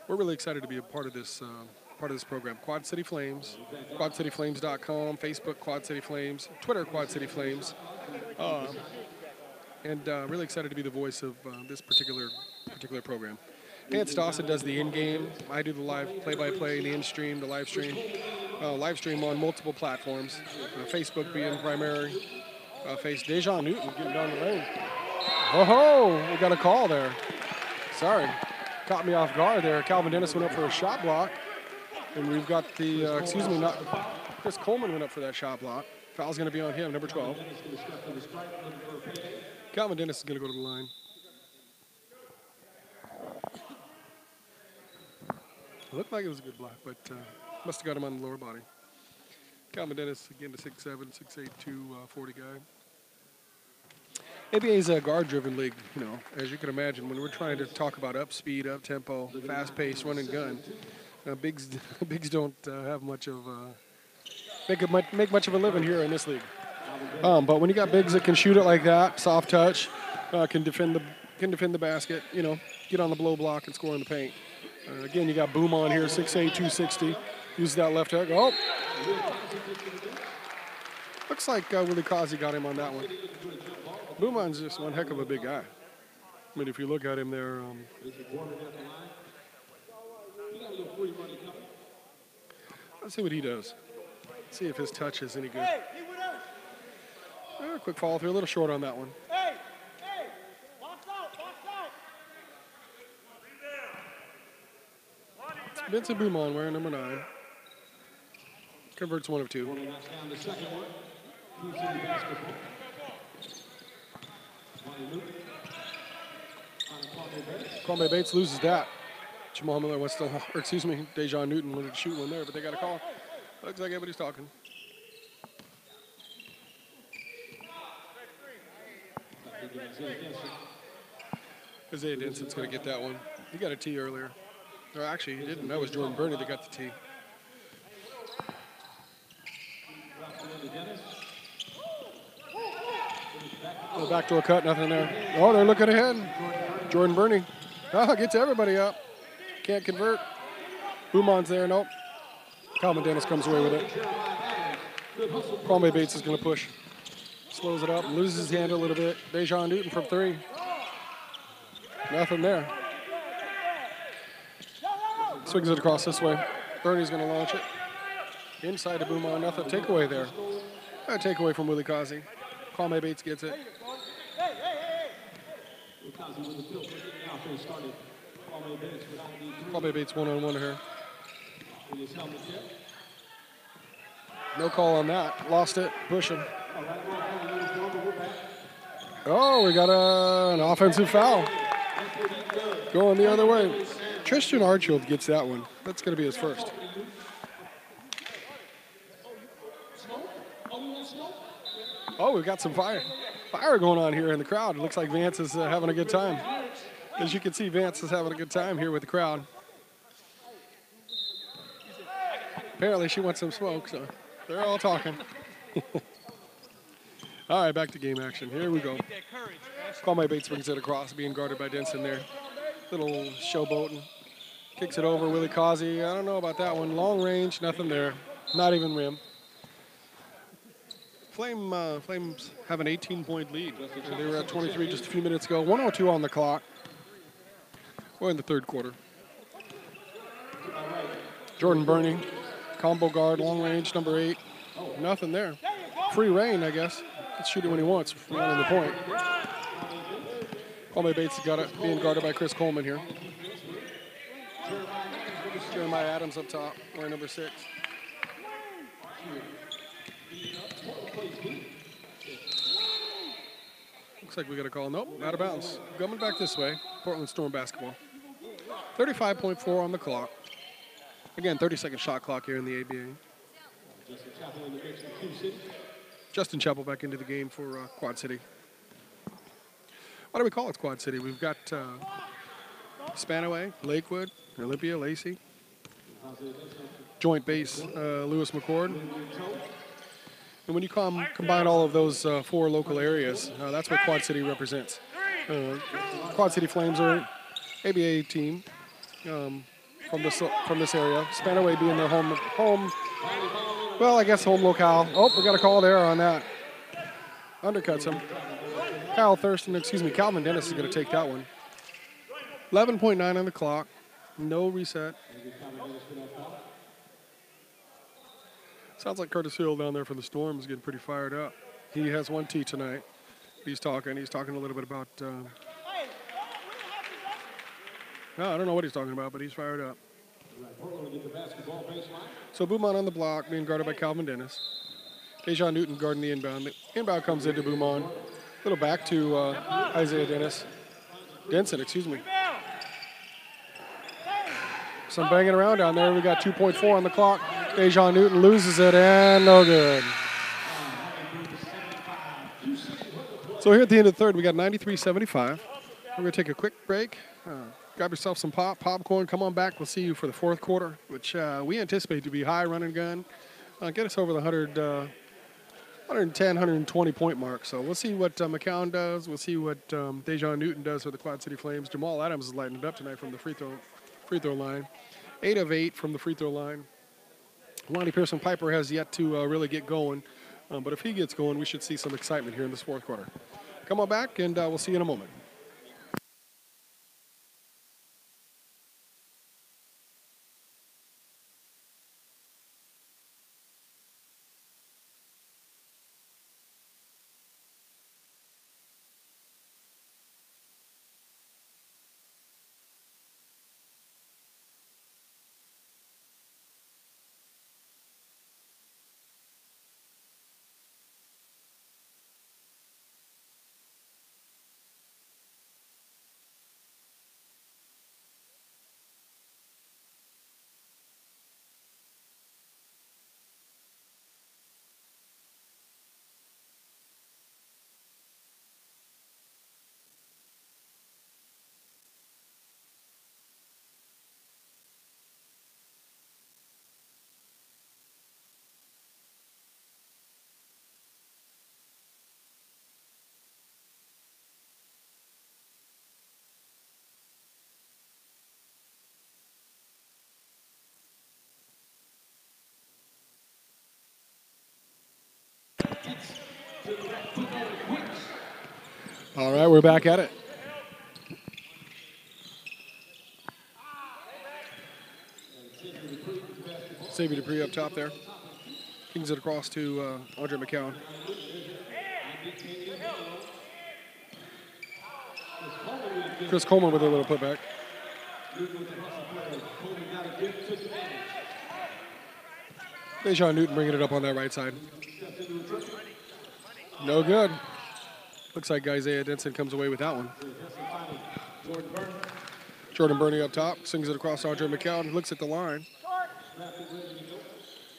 [SPEAKER 3] we're really excited to be a part of this program. Quad City Flames, quadcityflames.com, Facebook Quad City Flames, Twitter Quad City Flames, and really excited to be the voice of this particular program. Vance Dawson does the in-game. I do the live play-by-play, the in-stream, the live stream. Live stream on multiple platforms. Facebook being primary. Dejan Newton getting down the lane. Oh, we got a call there. Sorry. Caught me off guard there. Calvin Dennis went up for a shot block. And we've got Chris Coleman went up for that shot block. Foul's going to be on him, number 12. Calvin Dennis is going to go to the line. It looked like it was a good block, but must have got him on the lower body. Calvin Dennis, again, the 6'7", 6'8", 240 guy. ABA is a guard-driven league, you know, as you can imagine. When we're trying to talk about up speed, up tempo, fast pace, run and gun, bigs don't have much of make much of a living here in this league. But when you got bigs that can shoot it like that, soft touch, can defend the basket, you know, get on the blow block and score in the paint. Again, you got Boom on here, 6'8", 260. Uses that left hook. Oh! Looks like Willie Causey got him on that one. Boom on's just one heck of a big guy. I mean, if you look at him there. Let's see what he does. See if his touch is any good. Quick follow through, a little short on that one. Vincent Beaumont wearing number 9. Converts one of two. Kwame Bates loses that. Jamal Miller wants to, or excuse me, Dejan Newton wanted to shoot one there, but they got a call. Looks like everybody's talking. Isaiah Denson's going to get that one. He got a tee earlier. Or actually, he didn't. That was Jordan Bernie that got the tee. Back to a cut, nothing there. Oh, they're looking ahead. Jordan Bernie. Oh, gets everybody up. Can't convert. Beaumont's there, nope. Calvin Dennis comes away with it. Kwame Bates is going to push. Slows it up, loses his hand a little bit. Dejan Newton from 3. Nothing there. Swings it across this way. Bernie's going to launch it. Inside to Beaumont, nothing. Takeaway there. A takeaway from Willie Causey. Kwame Bates gets it. Kwame Bates one-on-one here. No call on that. Lost it. Push him. Oh, we got an offensive foul. Going the other way. Tristan Archfield gets that one. That's going to be his first. Oh, we've got some fire going on here in the crowd. It looks like Vance is having a good time. As you can see, Vance is having a good time here with the crowd. Apparently she wants some smoke, so they're all talking. All right, back to game action. Here we go. Kwame Bates brings it across, being guarded by Denson there. Little showboating. Kicks it over. Willie Causey. I don't know about that one. Long range, nothing there. Not even rim. Flames have an 18-point lead. They were at 23 just a few minutes ago. 1:02 on the clock. We're in the third quarter. Jordan Burney, combo guard, long range, number 8. Nothing there. Free reign, I guess. Let's shoot it when he wants, running the point. Kwame Bates got it, being guarded by Chris Coleman here. Jeremiah Adams up top, wearing number 6. Looks like we got a call. Nope, out of bounds. Coming back this way. Portland Storm basketball. 35.4 on the clock. Again, 30-second shot clock here in the ABA. Justin Chapel back into the game for Quad City. Why do we call it Quad City? We've got Spanaway, Lakewood, Olympia, Lacey. Joint base, Lewis McCord. And when you combine all of those 4 local areas, that's what Quad City represents. Quad City Flames are an ABA team from this area. Spanaway being their home, well, I guess home locale. Oh, we got a call there on that. Undercuts him. Calvin Dennis is going to take that one. 11.9 on the clock. No reset. Sounds like Curtis Hill down there for the Storm is getting pretty fired up. He has 1 tee tonight. He's talking a little bit about, no, I don't know what he's talking about, but he's fired up. So Beaumont on the block, being guarded by Calvin Dennis. Dejan Newton guarding the inbound. The inbound comes into Beaumont. Little back to Isaiah Denson, excuse me. Some banging around down there. We got 2.4 on the clock. Dejan Newton loses it, and no good. So here at the end of the third, we got 93-75. We're going to take a quick break. Grab yourself some popcorn. Come on back. We'll see you for the fourth quarter, which we anticipate to be high run and gun. Get us over the 110, 120 point mark. So we'll see what McCown does. We'll see what Dejan Newton does for the Quad City Flames. Jamal Adams is lighting it up tonight from the free throw line. 8 of 8 from the free throw line. Lonnie Pearson-Piper has yet to really get going. But if he gets going, we should see some excitement here in this fourth quarter. Come on back, and we'll see you in a moment. All right, we're back at it. Xavier Dupree up top there. Kings it across to Andre McCown. Chris Coleman with a little putback. Dejon Newton bringing it up on that right side. No good. Looks like Isaiah Denson comes away with that one. Jordan Burney up top, swings it across Andre McCown, looks at the line.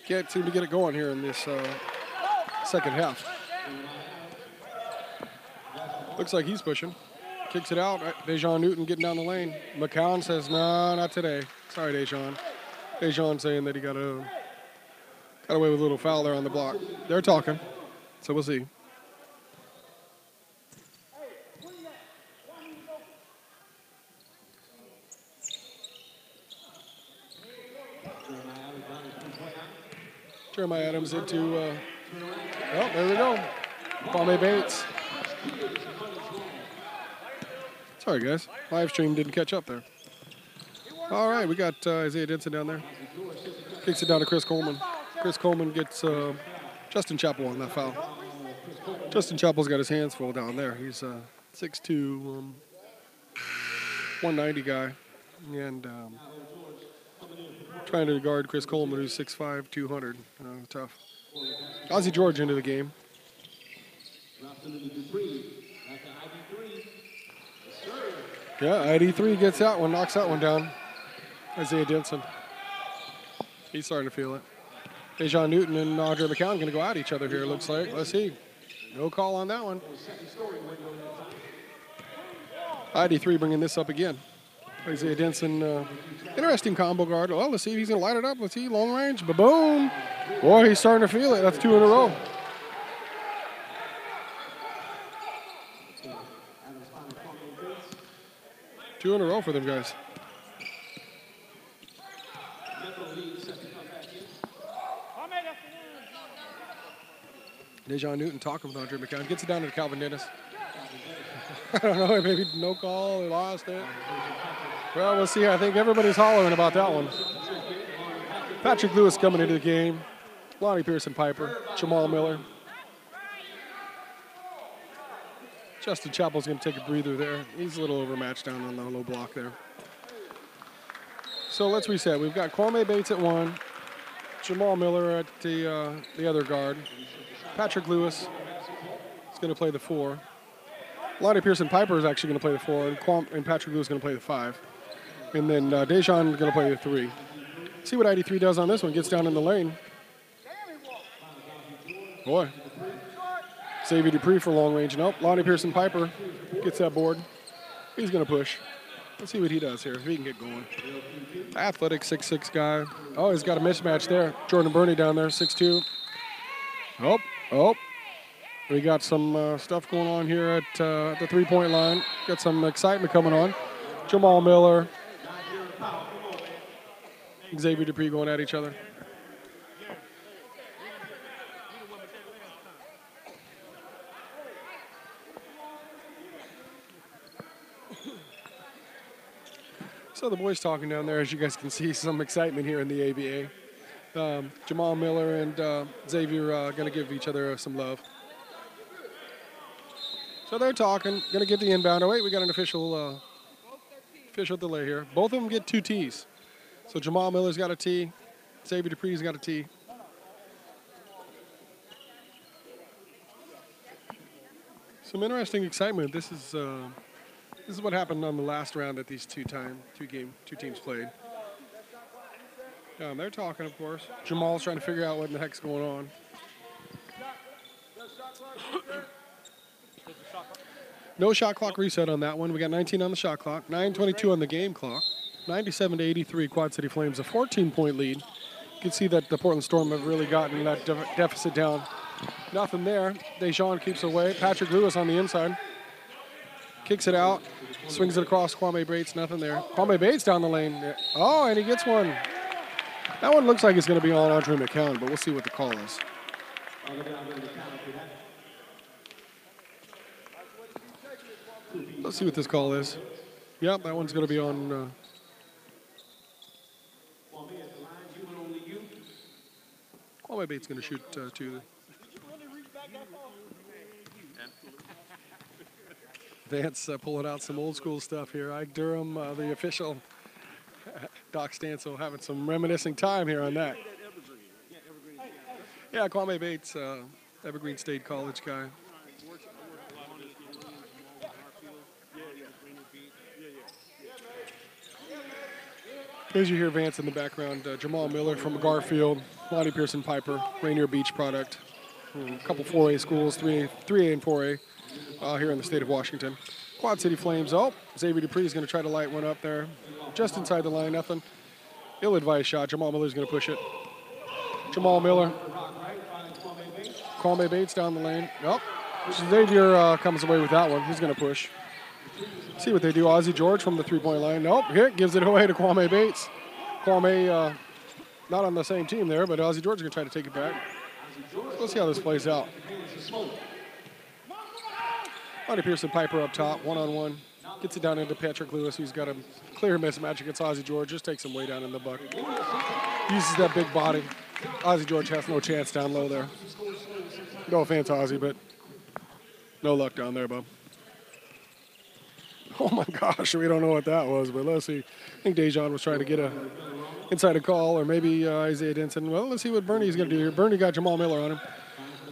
[SPEAKER 3] Can't seem to get it going here in this second half. Looks like he's pushing. Kicks it out. Dejon Newton getting down the lane. McCown says, no, not today. Sorry, Dejon. Dejon saying that he got away with a little foul there on the block. They're talking, so we'll see. Jeremiah Adams into, oh, there we go. Kwame Bates. Sorry, guys. Live stream didn't catch up there. All right, we got Isaiah Denson down there. Kicks it down to Chris Coleman. Chris Coleman gets Justin Chappell on that foul. Justin Chappell's got his hands full down there. He's a 6'2", 190 guy. And trying to guard Chris Coleman, who's 6'5", 200. Tough. Ozzie George into the game. Yeah, ID3 gets that one, knocks that one down. Isaiah Denson. He's starting to feel it. Dejon Newton and Andre McCown going to go at each other here, looks like. Let's see. No call on that one. ID3 bringing this up again. Isaiah Denson, interesting combo guard. Well, let's see if he's going to light it up. Let's see, long range, ba-boom. Boy, he's starting to feel it. That's 2 in a row. Two in a row for them guys. Dejon Newton talking with Andre McCown. Gets it down to Calvin Dennis. I don't know, maybe no call, they lost it. Well, we'll see. I think everybody's hollering about that one. Patrick Lewis coming into the game. Lonnie Pearson Piper. Jamal Miller. Justin Chappell's going to take a breather there. He's a little overmatched down on the low block there. So let's reset. We've got Kwame Bates at 1. Jamal Miller at the other guard. Patrick Lewis is going to play the 4. Lonnie Pearson Piper is actually going to play the 4, and Patrick Lewis is going to play the 5. And then Dejon is going to play the 3. See what ID3 does on this one. Gets down in the lane. Boy. Xavier Dupree for long range. Nope. Lonnie Pearson Piper gets that board. He's going to push. Let's see what he does here, if he can get going. Athletic 6'6" guy. Oh, he's got a mismatch there. Jordan Burney down there, 6'2". Oh. We got some stuff going on here at the three-point line. Got some excitement coming on. Jamal Miller, Xavier Dupree going at each other. So the boys talking down there, as you guys can see, some excitement here in the ABA. Jamal Miller and Xavier going to give each other some love. So they're talking, going to get the inbound. Oh, wait, we got an official delay here. Both of them get 2 Ts. So Jamal Miller's got a T. Xavier Dupree's got a T. Some interesting excitement. This is what happened on the last round that these two teams played. They're talking, of course. Jamal's trying to figure out what the heck's going on. No shot clock reset on that one. We got 19 on the shot clock, 9:22 on the game clock, 97-83 Quad City Flames, a 14-point lead. You can see that the Portland Storm have really gotten that deficit down. Nothing there. Dejon keeps away. Patrick Lewis on the inside. Kicks it out. Swings it across Kwame Bates. Nothing there. Kwame Bates down the lane. Oh, and he gets one. That one looks like it's going to be on Andre McCown, but we'll see what the call is. Let's see what this call is. Yep, that one's going to be on. Kwame Bates going to shoot 2. Vance pulling out some old school stuff here. Ike Durham, the official. Doc Stansel having some reminiscing time here on that. Yeah, Kwame Bates, Evergreen State College guy. As you hear Vance in the background, Jamal Miller from Garfield, Lonnie Pearson Piper, Rainier Beach product. A couple 4A schools, 3A and 4A here in the state of Washington. Quad City Flames. Oh, Xavier Dupree is going to try to light one up there. Just inside the line, nothing. Ill-advised shot. Jamal Miller's going to push it. Jamal Miller. Kwame Bates down the lane. Oh, Xavier comes away with that one. He's going to push. See what they do. Ozzie George from the three-point line. Nope, hit, gives it away to Kwame Bates. Kwame not on the same team there, but Ozzie George is going to try to take it back. Let's see how this plays out. Lonnie Pearson Piper up top, one-on-one. Gets it down into Patrick Lewis, who's got a clear mismatch against Ozzie George. Just takes him way down in the bucket. Uses that big body. Ozzie George has no chance down low there. No offense, Ozzie, but no luck down there, bub. Oh my gosh, we don't know what that was, but let's see. I think Dejan was trying to get a inside a call, or maybe Isaiah Denson. Well, let's see what Bernie's going to do here. Bernie got Jamal Miller on him.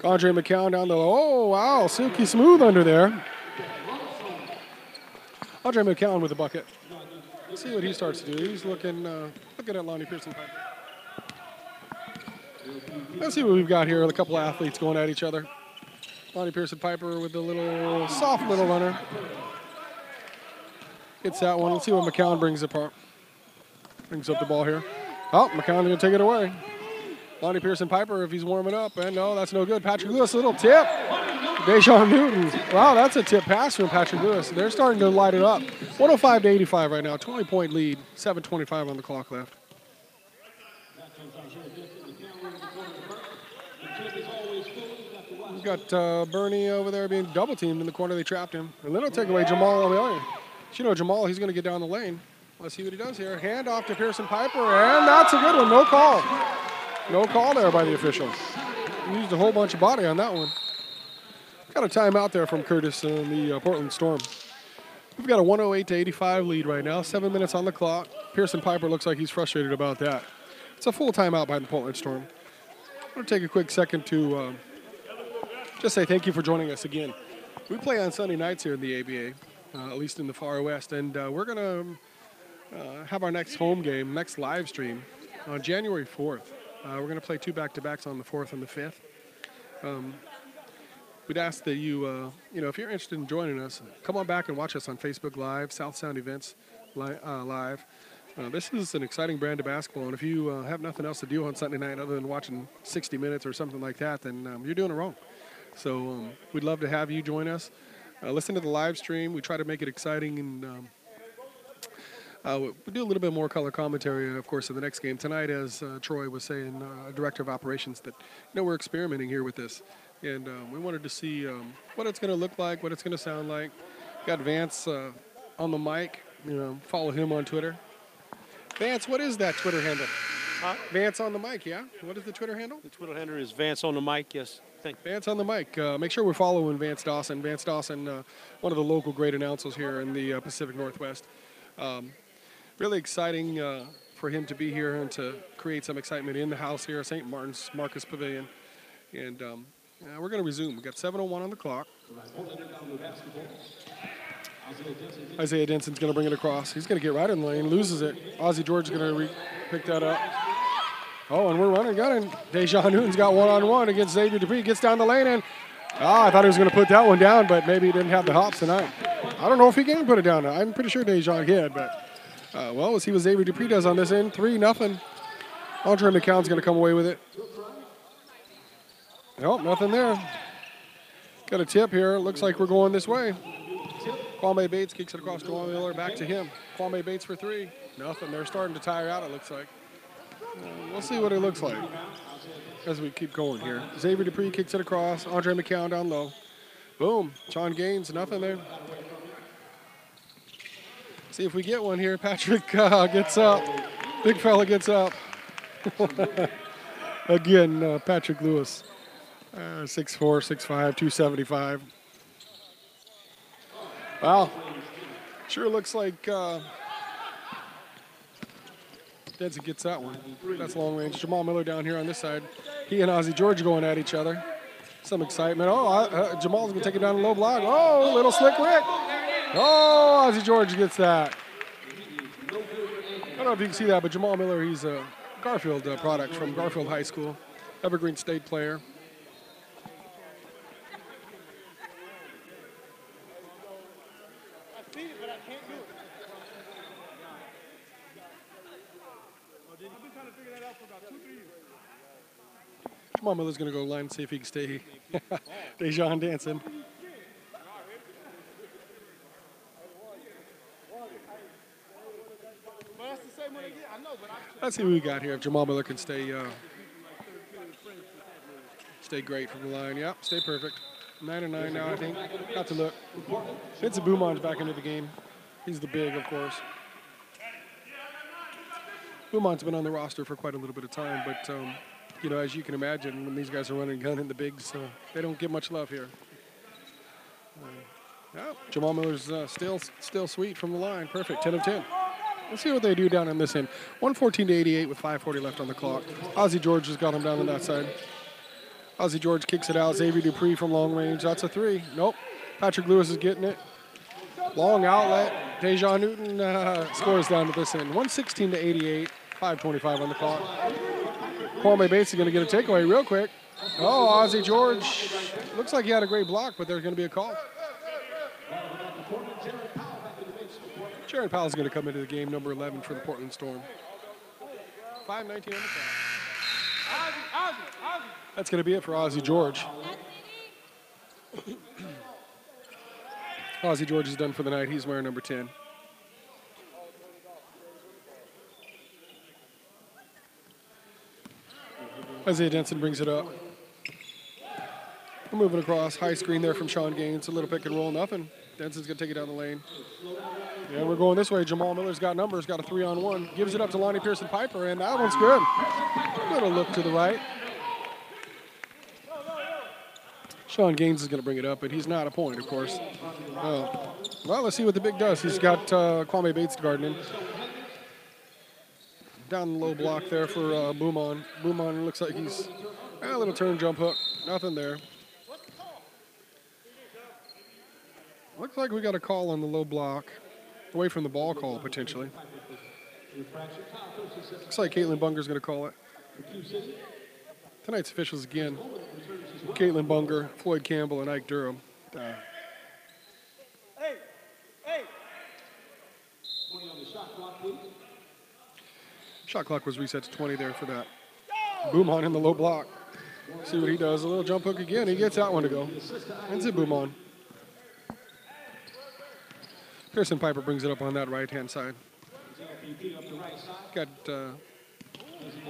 [SPEAKER 3] Andre McCown down the low. Oh, wow, silky smooth under there. Andre McCown with the bucket. Let's see what he starts to do. He's looking at Lonnie Pearson Piper. Let's see what we've got here. A couple athletes going at each other. Lonnie Pearson Piper with the little soft little runner. Gets that one. Let's see what McCown brings apart. Brings up the ball here. Oh, McCown's going to take it away. Lonnie Pearson Piper, if he's warming up, and no, that's no good. Patrick Lewis, a little tip. Dejan Newton. Wow, that's a tip pass from Patrick Lewis. They're starting to light it up. 105-85 right now. 20-point lead. 7:25 on the clock left. We've got Bernie over there being double teamed in the corner. They trapped him. And then they'll take away Jamal on the other. You know, Jamal, he's going to get down the lane. Let's see what he does here. Hand off to Pearson Piper, and that's a good one. No call. No call there by the officials. He used a whole bunch of body on that one. Got a timeout there from Curtis and the Portland Storm. We've got a 108-85 lead right now. 7 minutes on the clock. Pearson Piper looks like he's frustrated about that. It's a full timeout by the Portland Storm. I'm going to take a quick second to just say thank you for joining us again. We play on Sunday nights here in the ABA, at least in the Far West, and we're going to have our next home game, next live stream on January 4th. We're going to play 2 back-to-backs on the 4th and the 5th. We'd ask that you, if you're interested in joining us, come on back and watch us on Facebook Live, South Sound Events Live. This is an exciting brand of basketball, and if you have nothing else to do on Sunday night other than watching 60 Minutes or something like that, then you're doing it wrong. So we'd love to have you join us. Listen to the live stream. We try to make it exciting, and we do a little bit more color commentary, of course, in the next game. Tonight, as Troy was saying, Director of Operations, that we're experimenting here with this. And we wanted to see what it's going to look like, what it's going to sound like. Got Vance on the mic. Follow him on Twitter. Vance, what is that Twitter handle? Vance on the mic, yeah? What is the Twitter handle?
[SPEAKER 5] The Twitter handle is Vance on the mic, yes. Thank you.
[SPEAKER 3] Vance on the mic. Make sure we're following Vance Dawson. Vance Dawson, one of the local great announcers here in the Pacific Northwest. Really exciting for him to be here and to create some excitement in the house here at St. Martin's Marcus Pavilion. And we're going to resume. We've got 7:01 on the clock. Isaiah Denson's going to bring it across. He's going to get right in the lane, loses it. Ozzie George is going to pick that up. Oh, and we're running, gunning. Dejan Newton's got one-on-one against Xavier Dupree. Gets down the lane, and I thought he was going to put that one down, but maybe he didn't have the hops tonight. I don't know if he can put it down. I'm pretty sure Dejan can, but we'll see what Xavier Dupree does on this end. 3-0. Andre McCown's going to come away with it. Nope, nothing there. Got a tip here. Looks like we're going this way. Kwame Bates kicks it across to Kwame Miller. Back to him. Kwame Bates for 3. Nothing. They're starting to tire out, it looks like. We'll see what it looks like as we keep going here. Xavier Dupree kicks it across. Andre McCown down low. Boom. Sean Gaines, nothing there. See if we get one here. Patrick gets up. Big fella gets up. Again, Patrick Lewis. 6'4", 6'5", 275. Wow. Sure looks like Denson gets that one. That's long range. Jamal Miller down here on this side. He and Ozzie George going at each other. Some excitement. Oh, Jamal's going to take it down a low block. Oh, little slick Rick. Oh, Ozzie George gets that. I don't know if you can see that, but Jamal Miller, he's a Garfield product from Garfield High School. Evergreen State player. Jamal Miller's going to go line and see if he can stay. Dejan dancing. Let's see what we got here. If Jamal Miller can stay great from the line. Yep, stay perfect. 9-9 now, I think. Got to look. Vincent Beaumont's back into the game. He's the big, of course. Beaumont's been on the roster for quite a little bit of time, but you know, as you can imagine, when these guys are running gun in the bigs, they don't get much love here. Yeah, Jamal Miller's still sweet from the line. Perfect, 10 of 10. Let's see what they do down on this end. 114-88 with 5:40 left on the clock. Ozzie George has got him down on that side. Ozzie George kicks it out. Xavier Dupree from long range. That's a three. Nope. Patrick Lewis is getting it. Long outlet. Dejan Newton scores down to this end. 116-88. 5:25 on the clock. Kwame Bates is going to get a takeaway real quick. Oh, Ozzie George. Looks like he had a great block, but there's going to be a call. Jared Powell's going to come into the game, number 11 for the Portland Storm. 5:19 on the clock. That's going to be it for Ozzie George. Ozzie George is done for the night. He's wearing number 10. Isaiah Denson brings it up. We're moving across. High screen there from Sean Gaines. A little pick and roll, nothing. Denson's going to take it down the lane. And we're going this way. Jamal Miller's got numbers, got a 3-on-1. Gives it up to Lonnie Pearson-Piper, and that one's good. Little look to the right. Sean Gaines is going to bring it up, but he's not a point, of course. Well, let's see what the big does. He's got Kwame Bates guarding him. Down the low block there for Beaumont. Beaumont looks like he's a little turn jump hook. Nothing there. Looks like we got a call on the low block. Away from the ball call, potentially. Looks like Caitlin Bunger's going to call it. Tonight's officials again. Caitlin Bunger, Floyd Campbell, and Ike Durham. Shot clock was reset to 20 there for that. Beaumont in the low block. See what he does. A little jump hook again. He gets that one to go. Ends it Beaumont. Pearson-Piper brings it up on that right-hand side. Got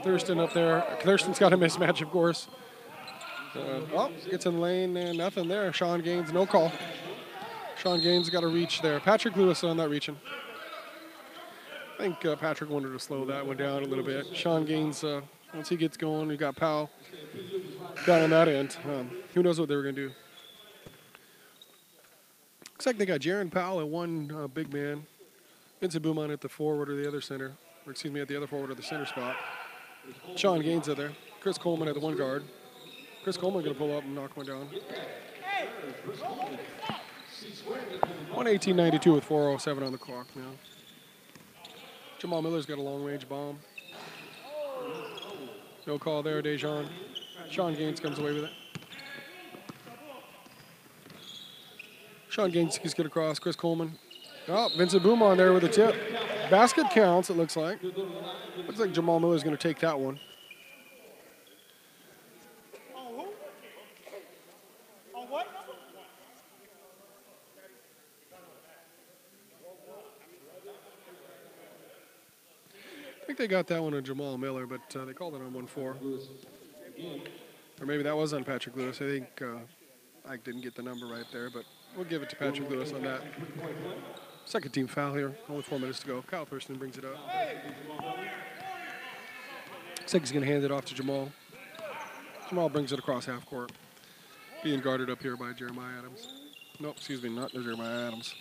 [SPEAKER 3] Thurston up there. Thurston's got a mismatch, of course. Gets in the lane and nothing there. Sean Gaines, no call. Sean Gaines got a reach there. Patrick Lewis on that reaching. I think Patrick wanted to slow that one down a little bit. Sean Gaines, once he gets going, we got Powell down on that end. Who knows what they were going to do. Looks like they got Jaron Powell at one big man. Vincent Beaumont at the forward or the other center. Or excuse me, at the other forward or the center spot. Sean Gaines are there. Chris Coleman at the one guard. Chris Coleman going to pull up and knock one down. 118-92 with 4:07 on the clock now. Jamal Miller's got a long-range bomb. No call there, Dejan. Sean Gaines comes away with it. Sean Gaines gets it across. Chris Coleman. Oh, Vincent Beaumont there with a tip. Basket counts, it looks like. Looks like Jamal Miller's going to take that one. I think they got that one on Jamal Miller, but they called it on 1-4. Or maybe that was on Patrick Lewis. I think Ike didn't get the number right there, but we'll give it to Patrick Lewis on that. Second team foul here. Only 4 minutes to go. Kyle Thurston brings it up. Looks like he's going to hand it off to Jamal. Jamal brings it across half court. Being guarded up here by Jeremiah Adams. Nope, excuse me, not Jeremiah Adams.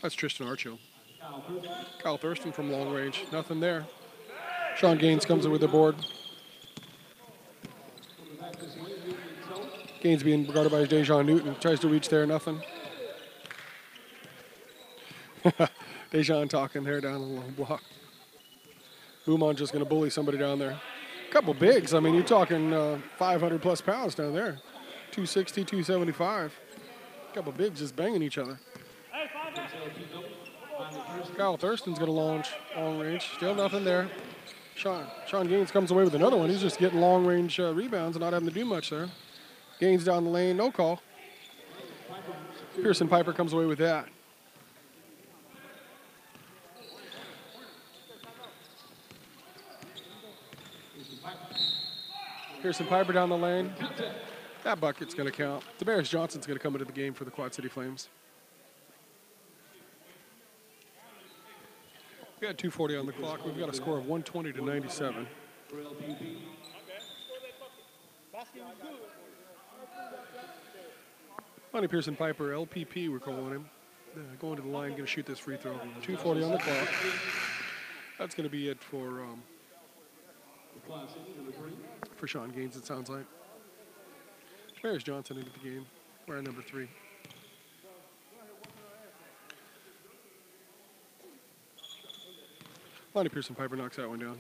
[SPEAKER 3] That's Tristan Archill. Kyle Thurston from long range. Nothing there. Sean Gaines comes in with the board. Gaines being guarded by Dejan Newton. Tries to reach there. Nothing. Dejan talking there down the long block. Umon just going to bully somebody down there. A couple bigs. I mean, you're talking 500 plus pounds down there. 260, 275. A couple bigs just banging each other. Kyle Thurston's going to launch long range. Still nothing there. Sean Gaines comes away with another one. He's just getting long range rebounds and not having to do much there. Gaines down the lane, no call. Pearson Piper comes away with that. Pearson Piper down the lane. That bucket's going to count. Damaris Johnson's going to come into the game for the Quad City Flames. We got 2:40 on the clock. We've got a score of 120 to 97. Lonnie Pearson Piper, LPP, we're calling him. Going to the line, going to shoot this free throw. 2:40 on the clock. That's going to be it for Sean Gaines, it sounds like. Damaris Johnson into the game, wearing number 3. Lonnie Pearson Piper knocks that one down.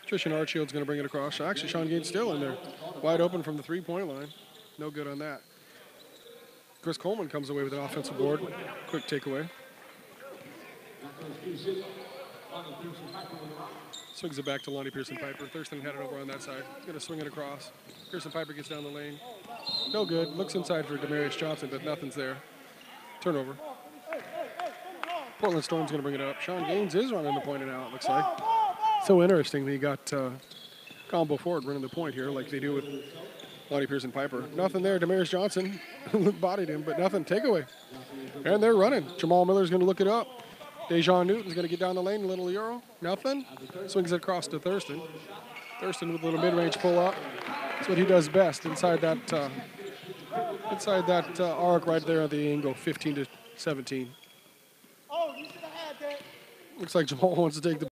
[SPEAKER 3] Tristan Archield's going to bring it across. Actually, Sean Gaines still in there. Wide open from the three-point line. No good on that. Chris Coleman comes away with an offensive board. Quick takeaway. Swings it back to Lonnie Pearson Piper. Thurston had it over on that side. Going to swing it across. Pearson Piper gets down the lane. No good. Looks inside for Damaris Johnson, but nothing's there. Turnover. Portland Storm's going to bring it up. Sean Gaines is running the point now, it looks like. So interesting that you got Combo Ford running the point here like they do with Lonnie Pearson Piper. Nothing there. Damaris Johnson bodied him, but nothing. Takeaway. And they're running. Jamal Miller's going to look it up. Dejan Newton's going to get down the lane, a little euro. Nothing. Swings it across to Thurston. Thurston with a little mid-range pull-up. That's what he does best inside that arc right there at the angle, 15 to 17. Looks like Jamal wants to take the